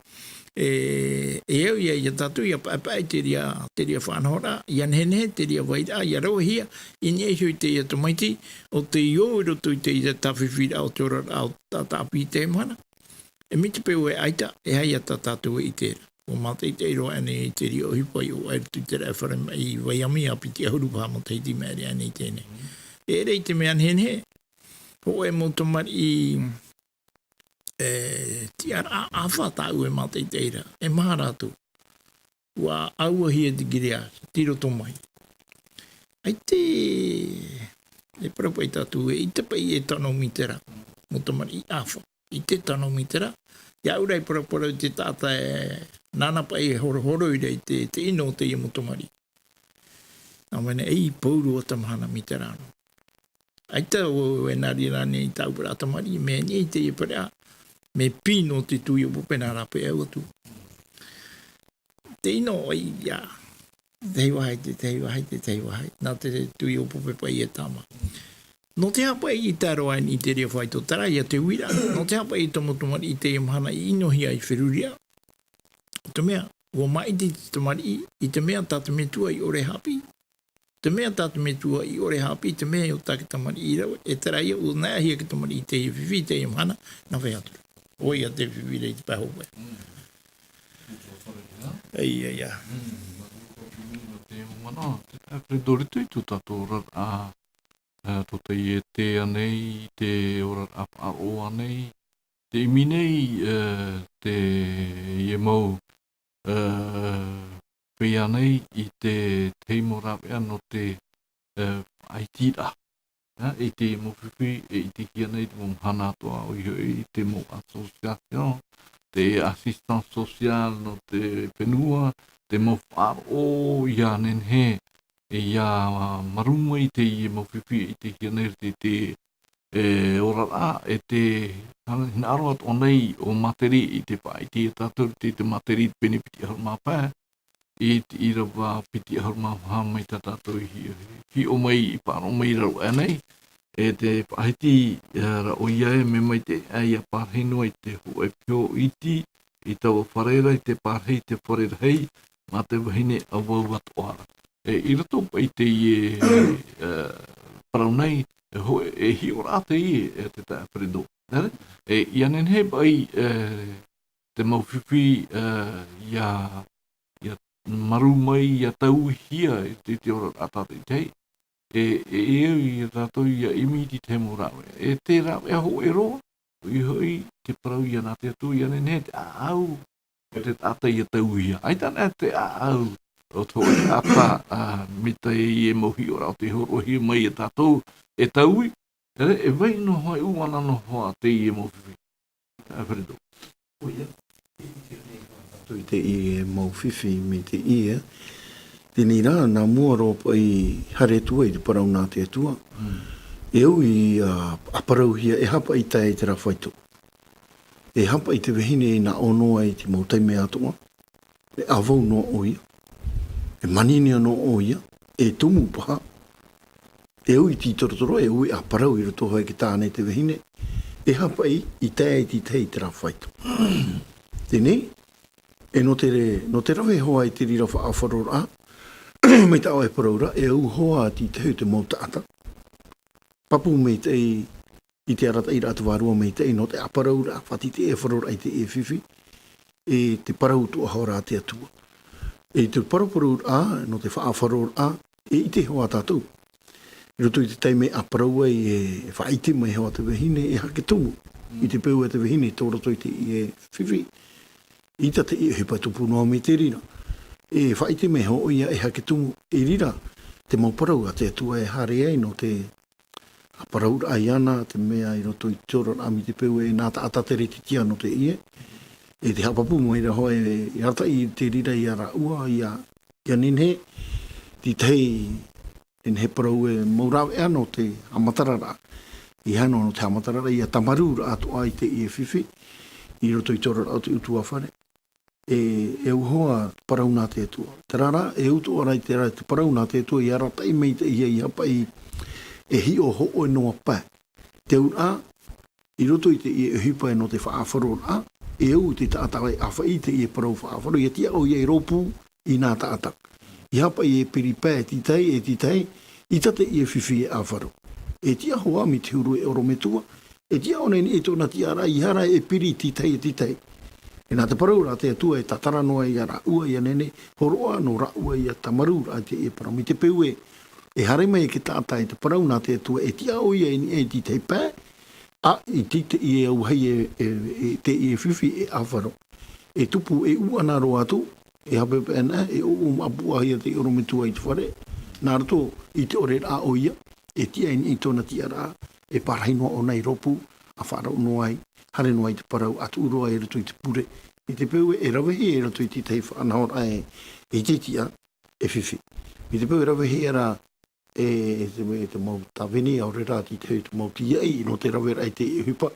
E au ia i a tātua i a papai te ria whanahora, i anhene, te ria waira, i a rawahia, i ni e hui te i a tumaiti, o te iō i rotu i te i a tawhiwhira o te ora au tātāpi te mana. E miti peo e aita, e hai a tātua i tēra. O mate i te iro ane i te rio hipai o airutu te rea whare i waiami api te ahuru pāma teiti mea rea ane i tēne. E rei te mea nhenhe, ho e mo tamari i ti ara a whatau e mate i te ira, e maharatu. Ua aua hia te girea, tiro tomai. Ai te, e parapai tatu e i te pai e tano mitera, mo tamari i awha, i te tano mitera. Ia urei parapara te tata e nana pai horo i rei te ino te i motomari. Nā mene ei pauru o tamahana mi te rano. Aita o e nari rane i tau para tamari, me ni te i parea, me pino te tui o popena rape au atu. Te ino ai, ia, te wahai, nā te tui o pope pai e tama. No te hapa i taro ai ni te rea whaito tara ia te wira. No te hapa i tomotomari i te imhana i inohi ai whiruria. Te mea, ua mai te tomari i te mea tata metua i ore hapi. Te mea tata metua i ore hapi, te mea o take tamari i rau. E tara ia o nea hia ke tamari i te whiwhi te imhana, na whai atu. Oi a te whiwhi rei te pahope. Ei. Te dorito i tu tato a to te i te anei, te ora aparo anei, te iminei te i mau pia nei i te teimo rapea no te aitira. I te mo whiwhi, i te kia nei te mo mhana toa o i te mo association, te assistance social no te penua, te mo wharo i anen he. ia maruma i te i mawhiwhi i te hianeri te ora e te hina aro at onei o materi i te pai te tātou te materi pene piti ahar mapā i te ira wā piti ahar mapā mai tā tātou hi o mai i pāro mai rau anei e te pahiti ra o ia e me mai te ai a pārhenua i te ho e pio iti i taua wharera i te pārhei te wharera hei mā te wahine a wau atoara. I rato i te i parau nei e hi o rāte i e te tae Fredo. I anen he bai te mawhiwhi ia maru mai ia tau hia i te ora rātate i tei. Eu i rato ia imi ti te mo rawe. E te rawe ho e roa. I hoi te parau ia nā te atu i anen he te au. O te tata ia tau ia. Ai tana te au. O tō e ata mita e mohi o rao te horohi mai e tātou e taui. E vai no hoi uana no hoa te i e mawhiwhi. Fredo. Oia. I te i e mawhiwhi me te i e. Tēnei rā, nā mua ropa i hare tua i te parau nā te atua. E au i aparau hia e hapa i tae te rawhaitu. E hapa i te wehine i nā onoa i te mautaime atua. E avau no o ia. E manini no o ia. E tumu paha. E au i ti torotoro, e au i aparau i roto hoi ki tāne te wehine. E hapa i tae i te rawhaitu. Tēnei, e no te rawe hoa i te rira wha awharora a. Mei tau e paraura, e au hoa ti te hu te mautaata. Papu mei te i te arata i rata wārua mei te no te aparaura, whati te e wharora i te e whiwhi, e te parau tu ahora te atua. E te paraparura a, no te whaawharora a, e i te hoa tātou. I roto i te teime aparaua i e whaite mai hoa te wehine e hake tumu. I te peu e te wehine, tō roto i te i e whiwhi. I ta te i e hepa tupu noa me te rira. E whaite me ho ia e hake tumu e rira te mauparau a te atua e hare ai no te aparaura ai ana te mea i roto i tōron ami te peu e nāta atatere te tia no te ie e te hapapu mo i raho e rata i te rira i ara ua i a ninhe ti tei he parau e maurawe ano te amatarara i hano no te amatarara i a tamarura atu ai te ie whiwhi i roto i tōron au te utu awhare e uhoa parau nā te atua. Te rara, e utu arai te rara, te parau nā te atua, i arata i mei te ia i hapa i e hi o ho o e noa pā. Te ura, i roto i te i e hipa e no te whaafaro a, e au te tātawai awha i te i e parau whaafaro, i tia o i e ropu i nā tātak. I hapa i e piripā e titei, i tate i e whiwhi e awharo. E tia hoa mi te huru e oro metua, e tia o nei e tōna tiara, i hara e piri titei. E nā te paraura te atua e tatara noa i a raua i a nene, horoa no raua i a tamarura te e parau. Mi te peu e hare mai ke tātai te parau nā te atua e tia o ia e ti te pā, a i tite i e au hei te i e whiwhi e awharo. E tupu e uana ro atu, e hape pēna, e o mapua hia te orometua i te whare, nā rato i te ore rā o ia, e tia i tōna tia rā, e parahinoa o nei ropu, a wharau noai, hare noa i te parau atu uroa e rato i te pure. I te peu e rawehi e rato i te tei whanahora e te tia e whiwhi. I te peu e rawehi e ra e te mau tawini au re rā ti te mau tiai no te rawe rai te e hupa.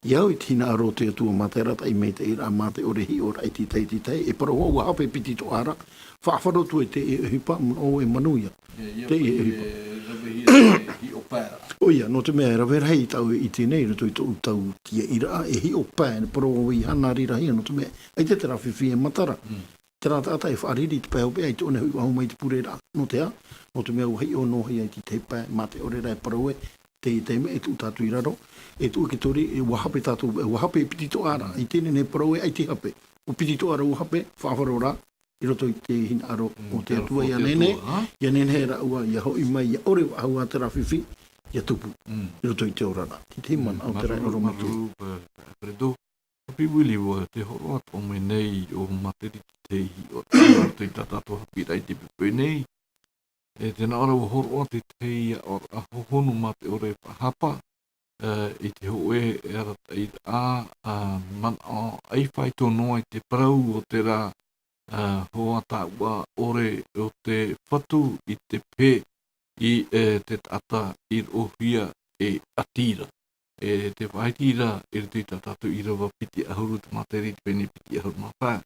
Iau i tina aro te atua mā te rata i mei te ira mā te orehi o rai ti tei e parau ua hape piti to ara. Whaafaro tu e te e hupa o e manuia. Te e hupa. Hi o pēra. Oia, no te mea rawe rai tau i tēnei rato i tau tia ira e hi o pēra, paro i hana rira hia, no te mea, ai te tera whiwhi e matara. Te rā tātai whaariri te pēho pēa i te one hui ahu mai te pure rā, no te a, no te mea uhei o no hei ai te pēa, mā te ore rai parau e, te i teime e tu tātu i raro, e tu ki tori e wahape tātu, e wahape e piti to ara, i tēne ne parau e ai te hape, o piti to ara uhape, whaafaro rā, i roto i te hina aro o te atua i anene, i anene he ra ua, i hoi mai, i ore ahu a te rā whiwhi, ia tupu, i roto i te orara. Ti te man au te rai oro matu. Fredo, hapi wili wa te horo ato me nei o materi te hi o te tatato hapi rai te pepe nei. E tēnā ora o horo ate te ia o a hohonu ma te ore pahapa. I te hoe e arata i a man a ai whai tō noa i te parau o te rā hoa taua ore o te whatu I te pē I te tata I ohia e atira. Te whaitira te tatu I rawa piti ahuru te materi te pene piti ahuru mawha.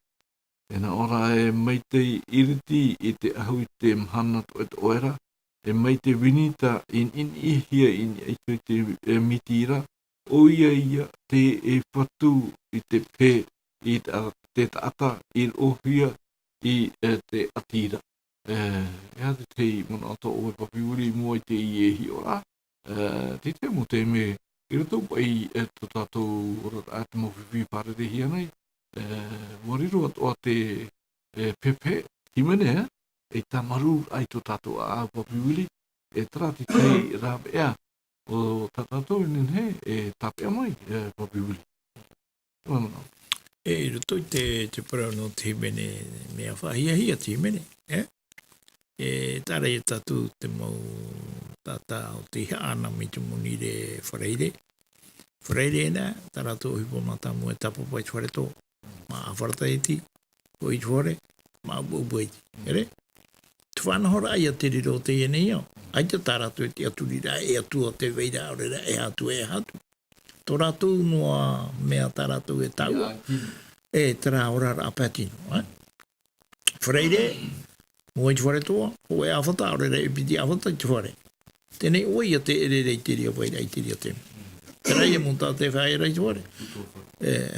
Tēnā ora e meitei iriti I te ahu I te mhana to e te oera. E meite winita in ihia in I te mitira. O ia te e whatu I te pē I te tata I ohia I te atira. Ea te tei mana ato o e papiuri mua I te I e hi ora. Te te mo te me I rato pai e to tātou ora ate mo whiwhi pare te hia nei. Wariro atoa te pepe himene e tamaru ai to tātou a papiuri e trati tei rāp ea o tātou inen he e tapea mai papiuri. Wamana. E roto I te parau no te himene mea whahia te himene. Tara I tatu te mau tata o te haana mi te muni re whareire. Whareire ena, tara tō hipo mata mua tapa pai tuare tō. Ma awharata eti, o I tuare, ma ubu eti. Ere? Tu whanahora ai a te riro te ene iau. Ai te tara tō te aturira e atua te veira aurera e hatu e hatu. Tō rātou noa mea tara tō e taua. E tara ora apatino. Whareire, mua I tuare toa, o e awhata aurera e piti awhata I tuare. Tēnei oi a te erere I te ria waira I te ria te. Terai e munta te whaera I tuare.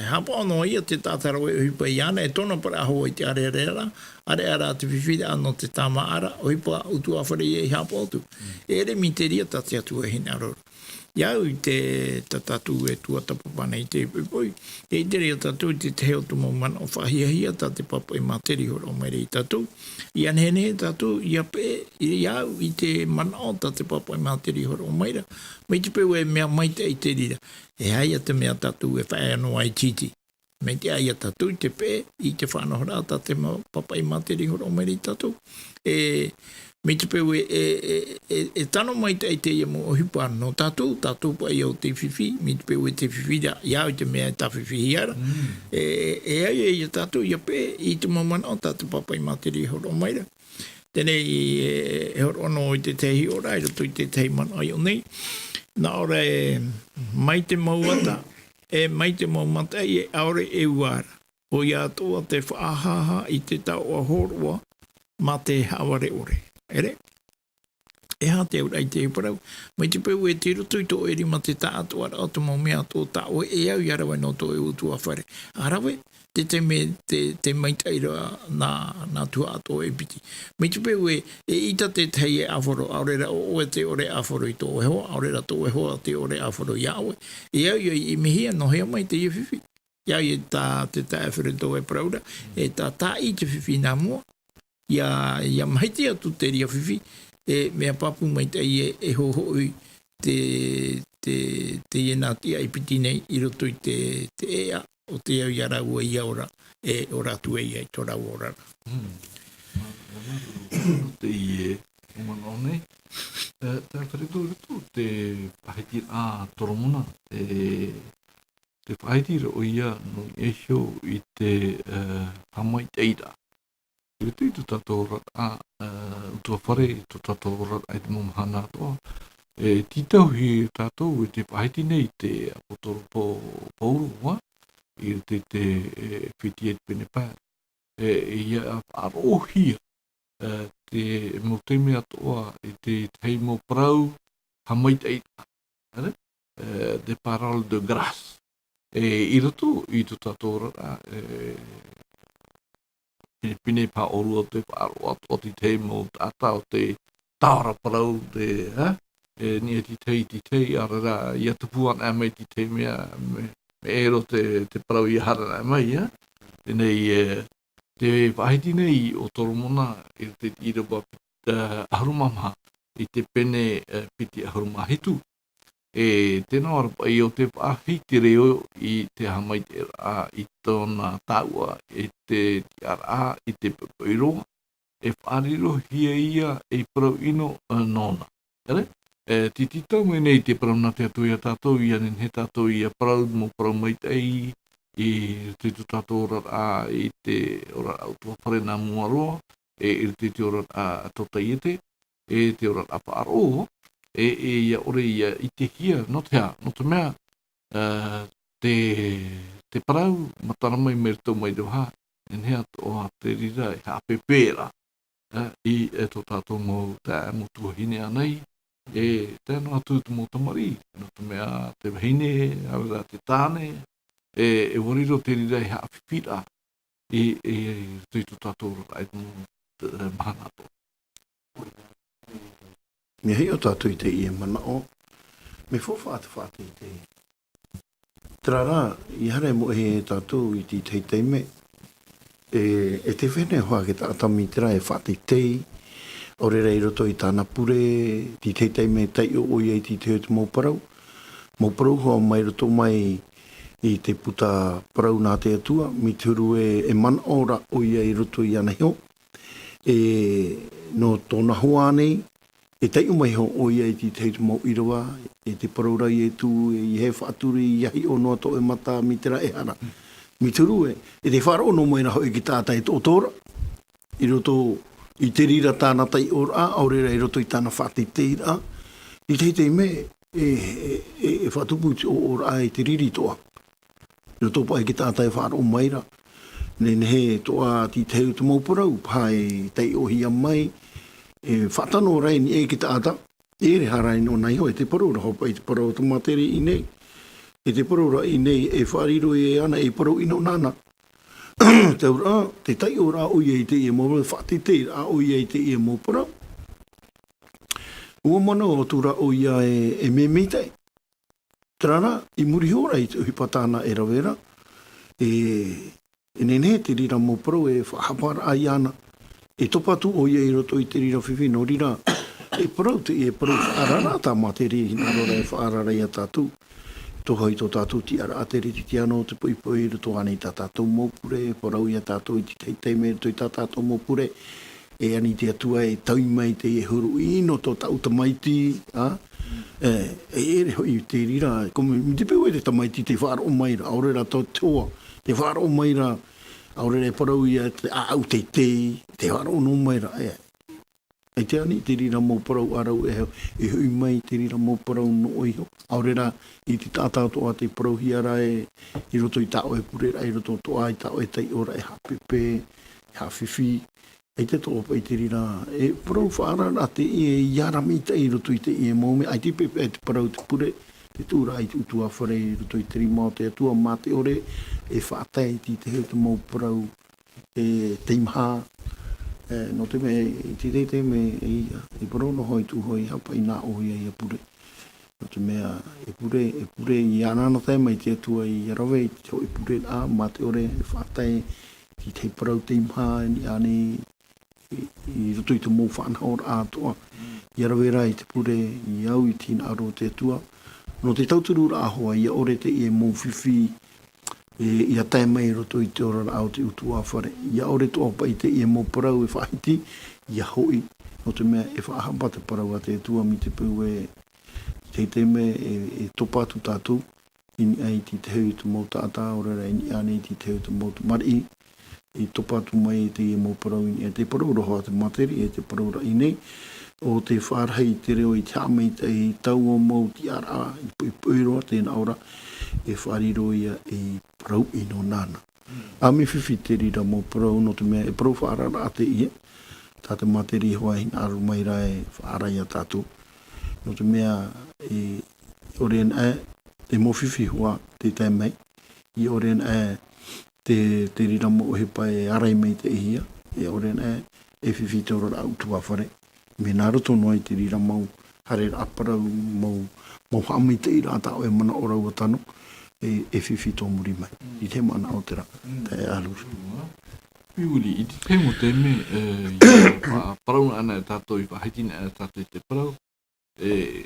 Hapa ono ia te tātara o e hipa I ana, e tona para aho I te are ara te whiwhira ano te tama ara, o hipa utu awhare I hapa otu. Ere mi te ria tate atu e hina arora. Iau I te tatatu e tua tapapana I te ipoi. E te ria tatu I te teo tu maumana o whahia tate papa I materi horo o mere I tatu. I anhene tatu I ape iau I te mana o tate papa I materi horo o mere. Mai te peu e mea maite I te rira. E haia te mea tatu e whae anō ai titi. Me te aia tatu I te pe I te whanahora tate papa I materi horo o mere I tatu. Me te peu e tano mai te ia mo o hipa no tātou pa ia o te whiwhi, me te peu e te whiwhi ia o te mea ta whiwhi hiara. E ai ia tātou ia pe I te mamana o tātou papa I materi horo maira. Tēnei horo ono I te tehi ora, I roto I te tehi mana ai o nei. Nā ora e mai te mauata, mai te maumata e aore e uara. O ia toa te whaahaha I te tau a horoa, ma te haware ore. Ere? E ha te aura I te parau. Mai te peu e te roto I tō eri ma te tātu ara o te mau mea tō tāo e au I arawa no tō e utu a whare. Arawe, te maitaira nā tua ato e piti. Mai te peu e ita te tei e awhoro, aurera o e te ore awhoro I tō e hoa, aurera tō e hoa te ore awhoro I aue. E au I mehia no hea mai te iwhiwhi. Iau e tā te tāwhare tō e praura, e tā I te whiwhi nā mua. Ia maiti atu te ria whiwhi, e mea papu mai te e hohoi te ienati ai piti nei I roto I te ea o te au ia rau ia ora e ora tu e ia I tō rau ora. Te ie o manone, te wharetu te pahitira a toromona, te whaitira o ia no esho I te hamai teira. Te tu tātou rat utua whare I tu tātou rat ai te momahana atoa. Titau hi tātou te pahiti nei te apotoro pauru wa I te whiti e pene pā. Ia arohia te moteme atoa I te teimo prau hamai teita. De parole de grâce. I rato I tu tātou rat Pine pa oru o te whaaro o te te mo tata o te tāra parau te nia ti tei arara ia tupuan a mei ti te mea me ero te parau I harana a mei Tēnei te wahiti nei o toromona I te irawa aharumama I te pene piti aharumahitu tēnā arapa I o te whahiti reo I te hamai te rā I tōna tāua te tiara I te papiroa whariro hia ia parau ino nōna. Tititau me nei te parau na te atu ia tātou ia nen he tātou ia parau mo parau mai tei I te tātou ora a i te ora au tua whare nā muaroa, i te ora a tota iete, te ora a paaro, ia ore ia i te hia, no te mea, te parau, matara mai me tau mai doha, hea o a te rira, ha pepera, i tō tātou mō tā mutua hine anei, tēnā atu te mō tamari, no te mea te hine, ara te tāne, wariro te rira i hawhipira, tui tō tātou ai mō mahanato. Me hei o tātou i te ia mana o, me fōwhaata whaata i te trara, i hare mo he tātou i te teiteime, e te whene hoa ke ta atami tera e whaata i tei, o re rei roto i tāna pure, ti teiteime tei o oia i ti te te mōparau, mōparau hoa mai roto mai i te puta parau nā te atua, mi turu e mana ora oia i roto i ana heo, no tōna hoa nei, e tei o mai ho oia i te mo irawa, e te paraura i e tū, i he whaaturi, i ahi o noa to e mata, mi tera e hana. Mi turu e te whara ono mai na hoi ki tātai tō tōra, i roto i te rira tāna tai ora, aurera i roto i tāna whāti te ira, i te me, e whatupu o ora e te riri toa. I roto pai ki tātai whara o maira, nen he toa ti te heu te mauparau, pai tei o hia mai, whatano rei ni e ki tāta, e re harai no nei ho, e te paraura hopa i te paraura te materi i nei. E te paraura i nei e whariro e ana e parau ino nana. Te ura, te tai ora o i te i e mō, whati te a o i te i e mō parau. Ua mana o tura o ia e me mitei. Trana, i muri hora i te uhipatana e rawera, e nene te rira mō parau e whahapara ai ana. E topatu o ia i roto i te rira whiwhi no rira e parau te i e parau whaarara tā materi hina rora e whaarara i a tātou. Toha i tō tātou ti ara ateri ti ano te poipoi roto ane i tā tātou mōpure, parau i a tātou i te teime roto i tā tātou mōpure, e ani te atua e tau mai te e huru ino tō tau tamaiti, e ere hoi te rira, mi te peo e te tamaiti te whaara o maira, aurera tō toa, te whaara o maira, aurere parau ia te au te te whara o no maira, e te ani te rira mō parau arau e hui mai te rira mō parau no oiho. Aurera i te tātātoa te parau hiara i roto i tāo e purera, i roto toa i tāo e tei ora e hapepe, e hawhiwhi. E te tōpa i te rira, e parau whaarara te e iarami te i roto i te i e mōme, ai te pepe e te parau te pure, te tūra i te utua whare i roto i te rima o te atua mā te ore, e whaatai ti te heu te mō parau e teimha, no te me, i te me i parau no hoi tu hoi hapa i nā ohia i a pure. No te mea, e pure i anana tai mai te atua i arawe, i te hoi pure a mā te ore, e whaatai ti te parau teimha, ni ane i roto i te mō whanhaora ātoa. I arawe rai te pure i au i tina aro te atua. No te tauturu rā hoa, i a ore te i e mō whiwhi, i a tai mai roto i te ora au te utu whare. I a ore toa pa i te i e mō parau e whahiti, i a hoi, no te mea e whahamba te parau a te atua mi te pau e te me e topa atu tātou, ini ai ti te heu tu mō tātā, orera ini ane ti te heu tu mō tu mari, e topa atu mai te i e mō parau ini, e te parau roha te materi, e te parau ra inei, o te whārhei te reo i te amei te tau o mō ti ara, i puiroa tēnā ora, e whariro ia e parau ino nana. A me whiwhi te rira mō parau no te mea, e parau whaarara a te ia, tā te materi hoa hina aru mai rai e whaarai a tātou. No te mea, e oren e, te mō whiwhi hoa te tai mai, i oren e, te rira mō hepa e arai mai te ihia, e oren e whiwhi te ora au tua whare. Me nā roto noi te rira mau hare aparau mau hami te ira tau e mana ora ua tano e whiwhi tō muri mai. I te mana o te ra, te alu. Piuri, i te temo te me, parau ana e tātou i whahitina e tātou i te parau, te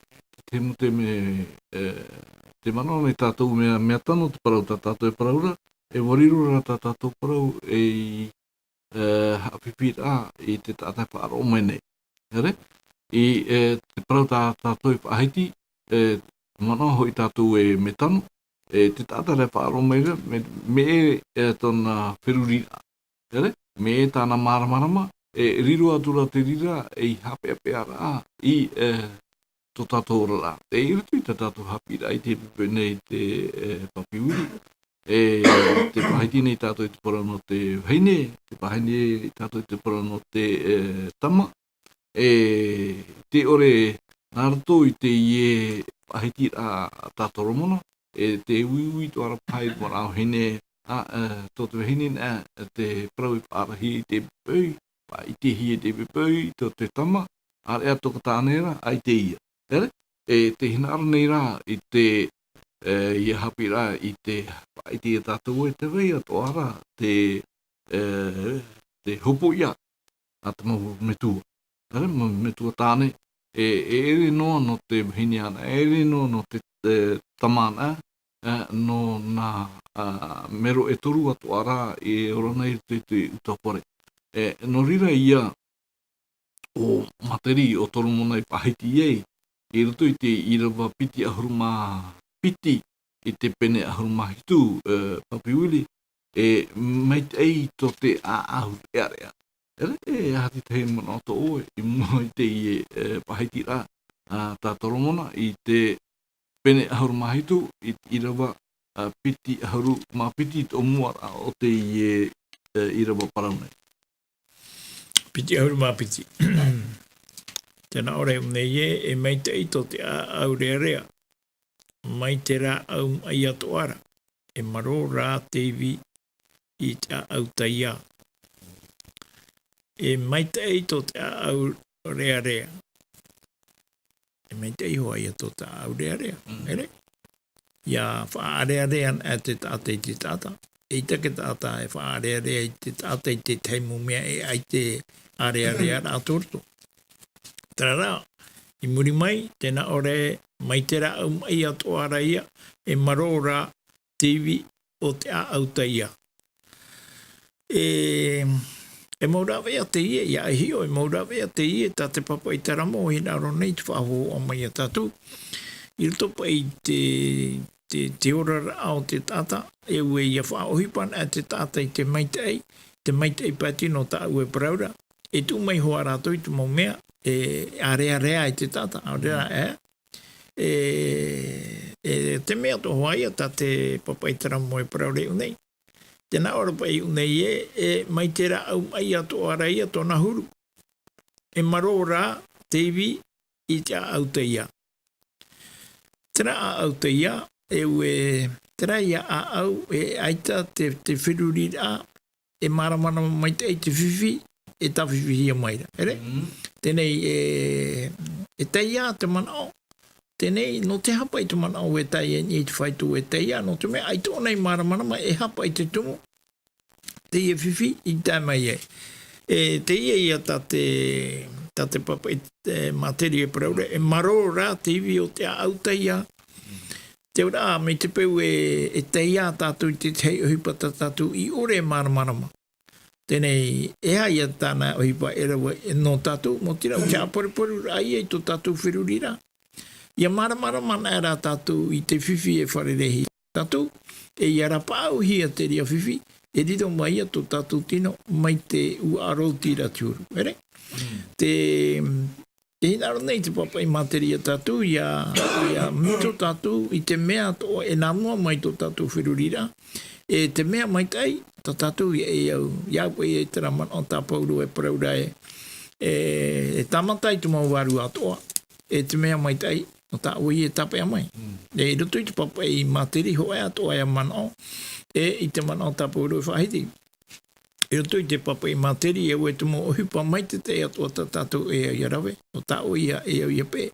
temo te me, te mana o nei tātou mea tano te parau tā tātou e paraura, e wariro rā tā tātou parau e hapipira i te tātai whaaro mai nei. Here? I te parau tātou i whahiti, mana hoi tātou e me tano, te tata re whaaro meira, me tona whirurira. Ere? Me tāna maramarama, riro atura te rira, hape ape ara, tō tātou rara. Te irutu i te tātou hapira i te pepe nei te papiuri. Te pahiti nei tātou i te porano te heine, te pahine i tātou i te porano te tama. Te ore narato i te ie pahiti a tātou romona, te uiui tu ara pai mora au heine, tō te heine nā, te parau i pārahi i te pepeu, i te hi i te pepeu, tō te tama, are a toka tānera, ai te ia. Ere? Te hinara nei rā i te ia hapi rā i te tātou e te wei ato ara te hopo ia a te mau metua. Ere? Metua tāne ere noa no te hini ana, ere noa no te tamana no nā mero e toru ato ara e ora nei te utapore. No rira ia o materi o toru mona i pahiti ei, i roto i te irawa piti ahuruma piti i te pene ahuruma hitu papiwili mai ei to te ahu area. Ere hati te mana o to oe i mua i te pahiti rā tā toromona i te pene ahuruma hitu i irawa piti ahuruma piti o mua rā o te irawa paraunei. Piti ahuruma piti. Tēnā ore unei e mai te ito te au rea. Mai te rā au ai ato ara. E maro rā teivi i te au taia. E mai te ito te au rea. E mai te iho ai ato te au rea. Ere? Ia whaarea a te tata i te tata. E take tata e whaarea i te tata i te teimu mea e ai te area rā torto. Tērā, i muri mai, tēnā ore mai te rā au mai ato ara ia, e maro rā TV o te auta ia. E maurawe a te ie, ia hio e maurawe a te ie, tā te papa i taramo o hina aro nei te whaho o mai a tātou. I rotopa i te ora rā o te tata, e ue ia whaohipan a te tata i te maitei pati no tā ue praura. E tu mai hoa rātou i tu mau mea, a rea i te tata, a rea te mea to hoaia tā te papaitara mo e praure unei. Tēnā ora pai unei mai te rā au mai ato ara ia tōna huru. E maro rā TV i te auta ia. Tēnā a auta ia, tēnā ia a au aita te whiruri rā, e maramana mai te whiwhi, e tawhiwhi ia maira, ere? Tēnei e teia te manao. Tēnei no te hapa i te manao e teia ni te whaitu e teia, no te mea ai tōnei maramanama e hapa i te tumu. Te ia whiwhi i tai mai e. Te ia ia tā te papa i te materi e praure. E maro rā te iwi o te auta ia. Te ora me te peu e teia tātou i te tei ohipata tātou i ore maramanama. Tēnei ia tāna ohipa erawa no tātou, mo tira o te aporiporu ai e tō tātou whirurira. Ia maramara mana era tātou i te whiwhi e wharerehi. Tātou e iara pāu hia te ria whiwhi, e rito mai a tō tātou tino mai te uaro tira tiuru. Ere? Te hinaro nei te papa i materia tātou, ia mito tātou i te mea tō e nāmua mai tō tātou whirurira. E te mea mai tai, tā tātou iau e te raman o tā pauru e praura e tamatai tu mau waru atoa. E te mea mai tai, o tā ui e tape a mai. E roto i te papa i materi ho e atoa e a manao, i te manao tā pauru e whahiti. E roto i te papa i materi e ue tu mo ohipa mai te te atoa tā tātou e a rawe, o tā ui e a pe.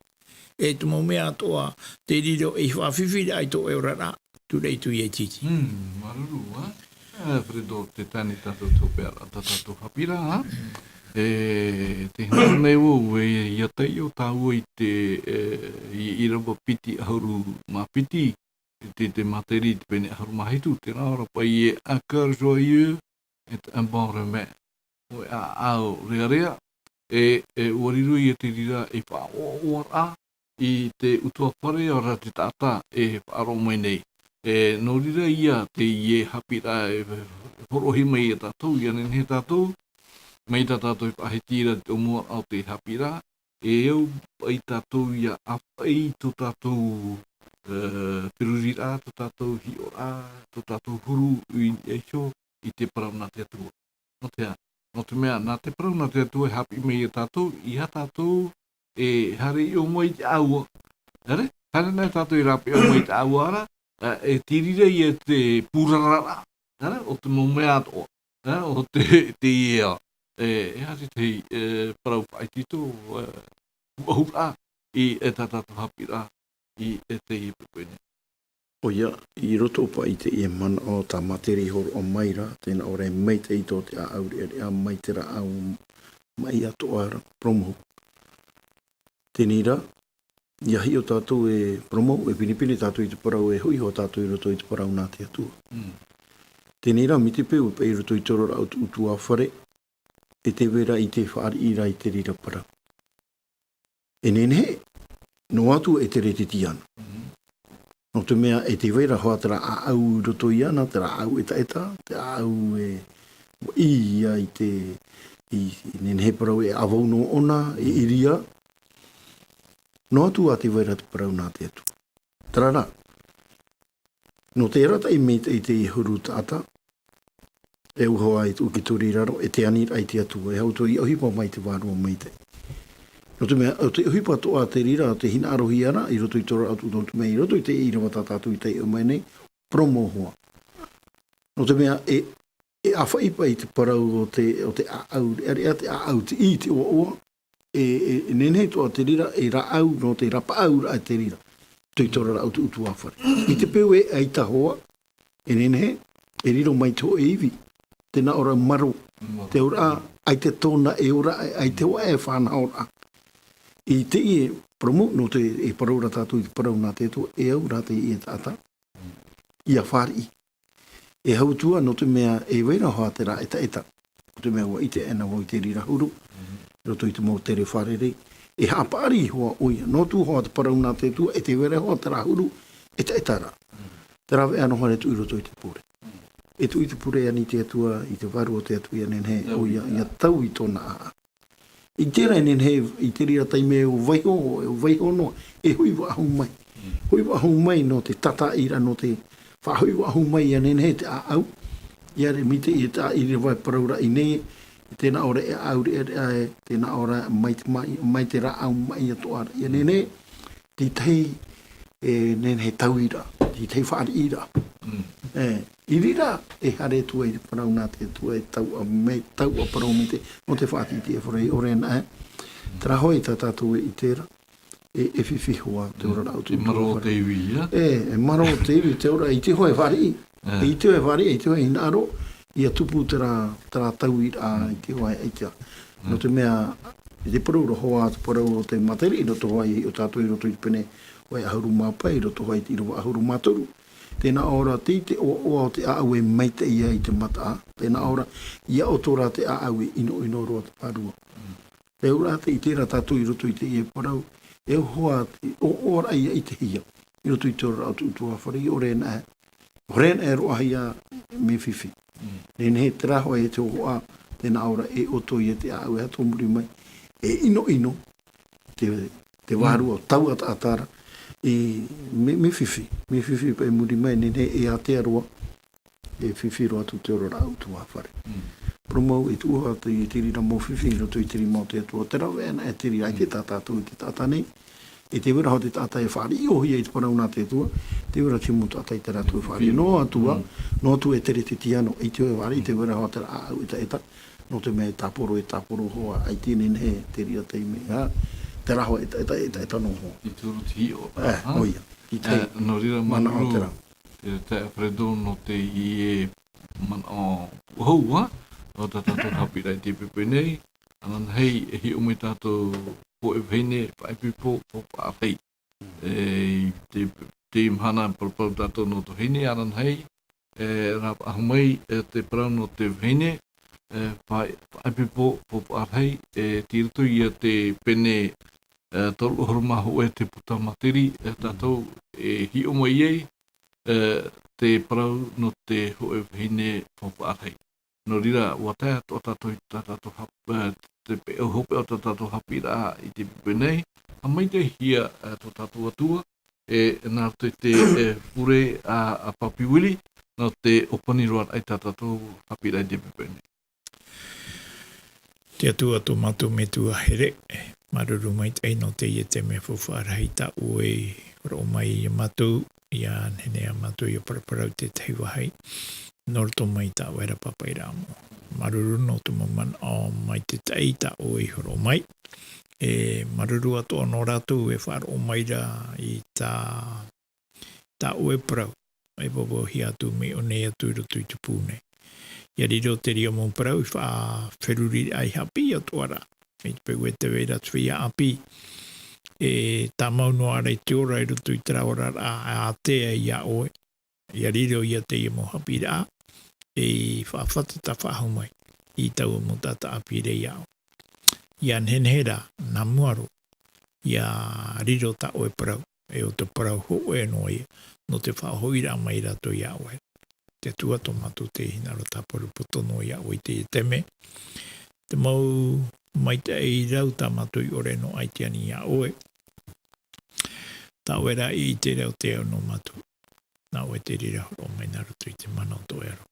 E tu mo mea atoa te riro e whawhiwhira ai tō e ora rā. Turei tu i e titi. Maruru, ha? Fredo, te tani tātou tōpea rā, tātou hapira, ha? Te hina nei o ia tai o tā ua i te i rawa piti ahuru mā piti, te materi te pene ahuru mā hitu, te rāra pai e akar joyeux et environnement. O e au rea, uariru i te rira e wha o rā, i te utua pare o rā te tātā e whaaro mai nei. no rira ia te ie hapira horohi mai e tātou, ia nenhe tātou, mai tā tātou i pahetira te omua au te hapira, eu ai tātou ia awhai tō tātou pirurira, tō tātou hiora, tō tātou huru i eisho i te parauna te atua. No te mea, nā te parauna te atua hapi mai e tātou, i ha tātou hare i o mai te aua. Hare? Hare nei tātou i rapi o mai te aua ara, e tirira i e te pūrarara, o te momea atoa, o te ia. Hare te parau whaitito, hupra i e tātou hapira i e te i pekoene. O ia, i roto pa i te ia mana o tā materi horo o maira, tēnā ore mai te ito te a auri e a mai te ra au mai ato ara promo. Tēnira, ia hi o tātou e promo, e pinipini tātou i te parau e hui ho tātou i roto i te parau nā te atua. Tēnira, mi te peu pe i roto i toro rau utu a whare, e te wera i te whaari i rai te rira parau. E nene, no atu e te rete tiana. No te mea e te wera hoa tera a au roto i ana, tera au eta, te au e ia i te nene parau e avauno ona, e iria. No atu a te wera te parau nā te atu. Tarara, no te rata i mei i te huru tāta, e uhoa i uki turi raro, e te anira i te atu, e hauto i ohipa mai te wārua mei te. No te mea, o te uhipa toa te rira, o te hina arohi ana, i roto i toro atu, no te mea, i roto i te ira wata tātu i te o mai nei, promo hoa. No te mea, e awhaipa i te parau o te aau, e te aau, te i te oa, e nenei toa te rira, e ra au, no te rapa au ra te rira, tui toro ra utu utu awhare. I te peu e aita hoa, e nenei, e riro mai tō e iwi, tēnā ora maro, te ora, ai te tōna e ora, ai te oa e whāna ora. I te i promo, no te e paraura tātou i te parau nā te to, e au rā te i e tāta, i a whāri. E hautua no te mea e weira hoa te rā eta, no te mea ua i te ena wau te rira huru, roto i te mau tere wharere, e hapari hoa oia, no tu hoa te parau nā te tua, e te weira hoa te rā huru, eta rā. Te rā vea no hare tu i roto i te pure. E tu i te pure ani te atua, i te waru o te atu i anen he, oia, ia tau i tōna a. I tērā nen he, i te ria taime o vaiho no, e hui wa ahu mai. Hui wa ahu mai no te tata ira, no te whahui wa ahu mai, nen he te a au. Ia re mite i ta i re vai paraura i nei, i tēnā ora e au re tēnā ora mai te ra au mai a toara. Ia nen he, ti tei, nen he tau ira, ti tei whaari ira. I rira e hare tua i parau nā te tua e tau a parau me te, no te whaati te e whorei ore na e. Tera hoi tā tātou e i tēra, e whiwhi hoa te ora rau tu. E maro o te iwi, ia? E maro o te iwi, te ora i te hoe whari. E i te hoe whari, e i te hoe hinaro, i a tupu tera tau i rā i te hoe eitia. No te mea, i te parau hoa te parau o te materi, i roto hoa i o tātou i roto i pene, hoa i ahuru māpai, i roto hoa i roto ahuru mātoru. Tēnā ora te o te aau e maite ia i te mata. Tēnā ora ia o tōra te aau e ino roa te parua. E ura te i tērā tātou i roto i te ia parau. E hoa o ora ia i te hia. I roto i tōra au utua whare i ore nā. Ore nā e roa ia me whiwhi. Nene he te rahoa e te hoa. Tēnā ora e oto i te aau e ato muri mai. E ino te wārua o tau atara. Me whiwhi pa e muri mai, nene e Aotearoa, e whiwhi roa tu te ora rau tu whare. Promau e tuha te rira mō whiwhi, roto i tiri mō te atua. Te rau ena e tiri ai te tātātou i te tātā nei. E te wera ho te tātā e whare, i ohi e te parau nā te atua, te wera te mūtu atai te rātou e whare. No atua, no atua e tere te tiano, i te whare, i te wera ho te rā au eta, no te mea e tāporo hoa, ai tēnen he te rira teime. Te raho eta no hoa. I tūru te hio. Oia. No rira mana o te manuru, te Alfredo no te i e mana o hau, o ta tātou hapira i te pepe nei, anan hei e hi o me tātou po e vene, whaipipo, po pāwhei. Te imhana parapau tātou no to hene, anan hei, rap ahumai te parau no te vene, whaipipo, po pāwhei, tīrutu ia te pene tolu horumahu e te puta materi, tātou e hi o mai ei, te parau no te hoe hine whapaarai. No rira, ua tae o tātou te pe o hope o tātou hapira i te pipenei, a mai te hia tō tātou atua, nā te pure a papiwili, no te opaniroa ai tātou hapira i te pipenei. Te atua tō mātou me tua here, maruru mai tei no te ia te me whawharahi ta ue ro mai i mātou, ia nene a mātou i paraparau te tei wahai, nor tō mai ta wera papai rāmo. Maruru no tō maman o mai te tei ta ue ro mai, maruru ato anō rātou e wharo mai ra i ta ue parau, e bobo hi atu me o nei atu i roto i te pūne. Ia riro te ria mō parau i wha wheruri ai hapi atu ara. E te pegu e te weira tuia api. Tā mauno ara i te ora i roto i te raora a tea i a oe. Ia riro ia te ia mō hapi ra. E wha whatata whahau mai. I tau mō tata api re i ao. Ia nhenhera nā muaro. Ia riro ta oe parau. E o te parau ho e noe. No te whahoira mai rato i a oe. Te tua tō mātou te hinaro tāparu potono i a oi te teme. Te mau mai te ei rau tā mātou i ore no aitiani i a oe. Tā wera i te rau te au no mātou. Nā oe te rira horo mai naro tui te mana o tō ero.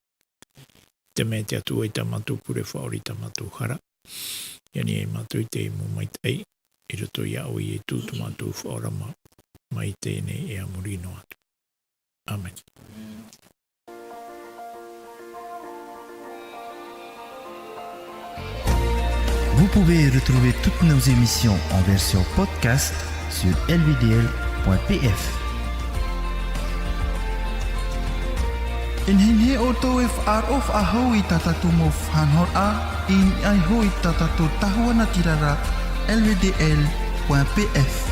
Te me te atu i tā mātou pure whaori tā mātou hara. Iani e mātou i te mo mai te ei. I roto i a oi e tūtu mātou whaora mai tēne e amurino atu. Amen. Vous pouvez retrouver toutes nos émissions en version podcast sur lvdl.pf. Inhinhe o tō e whaarof a hau i tatatu mo whanhor a in ai hoi tatatu tahuana tirara lvdl.pf.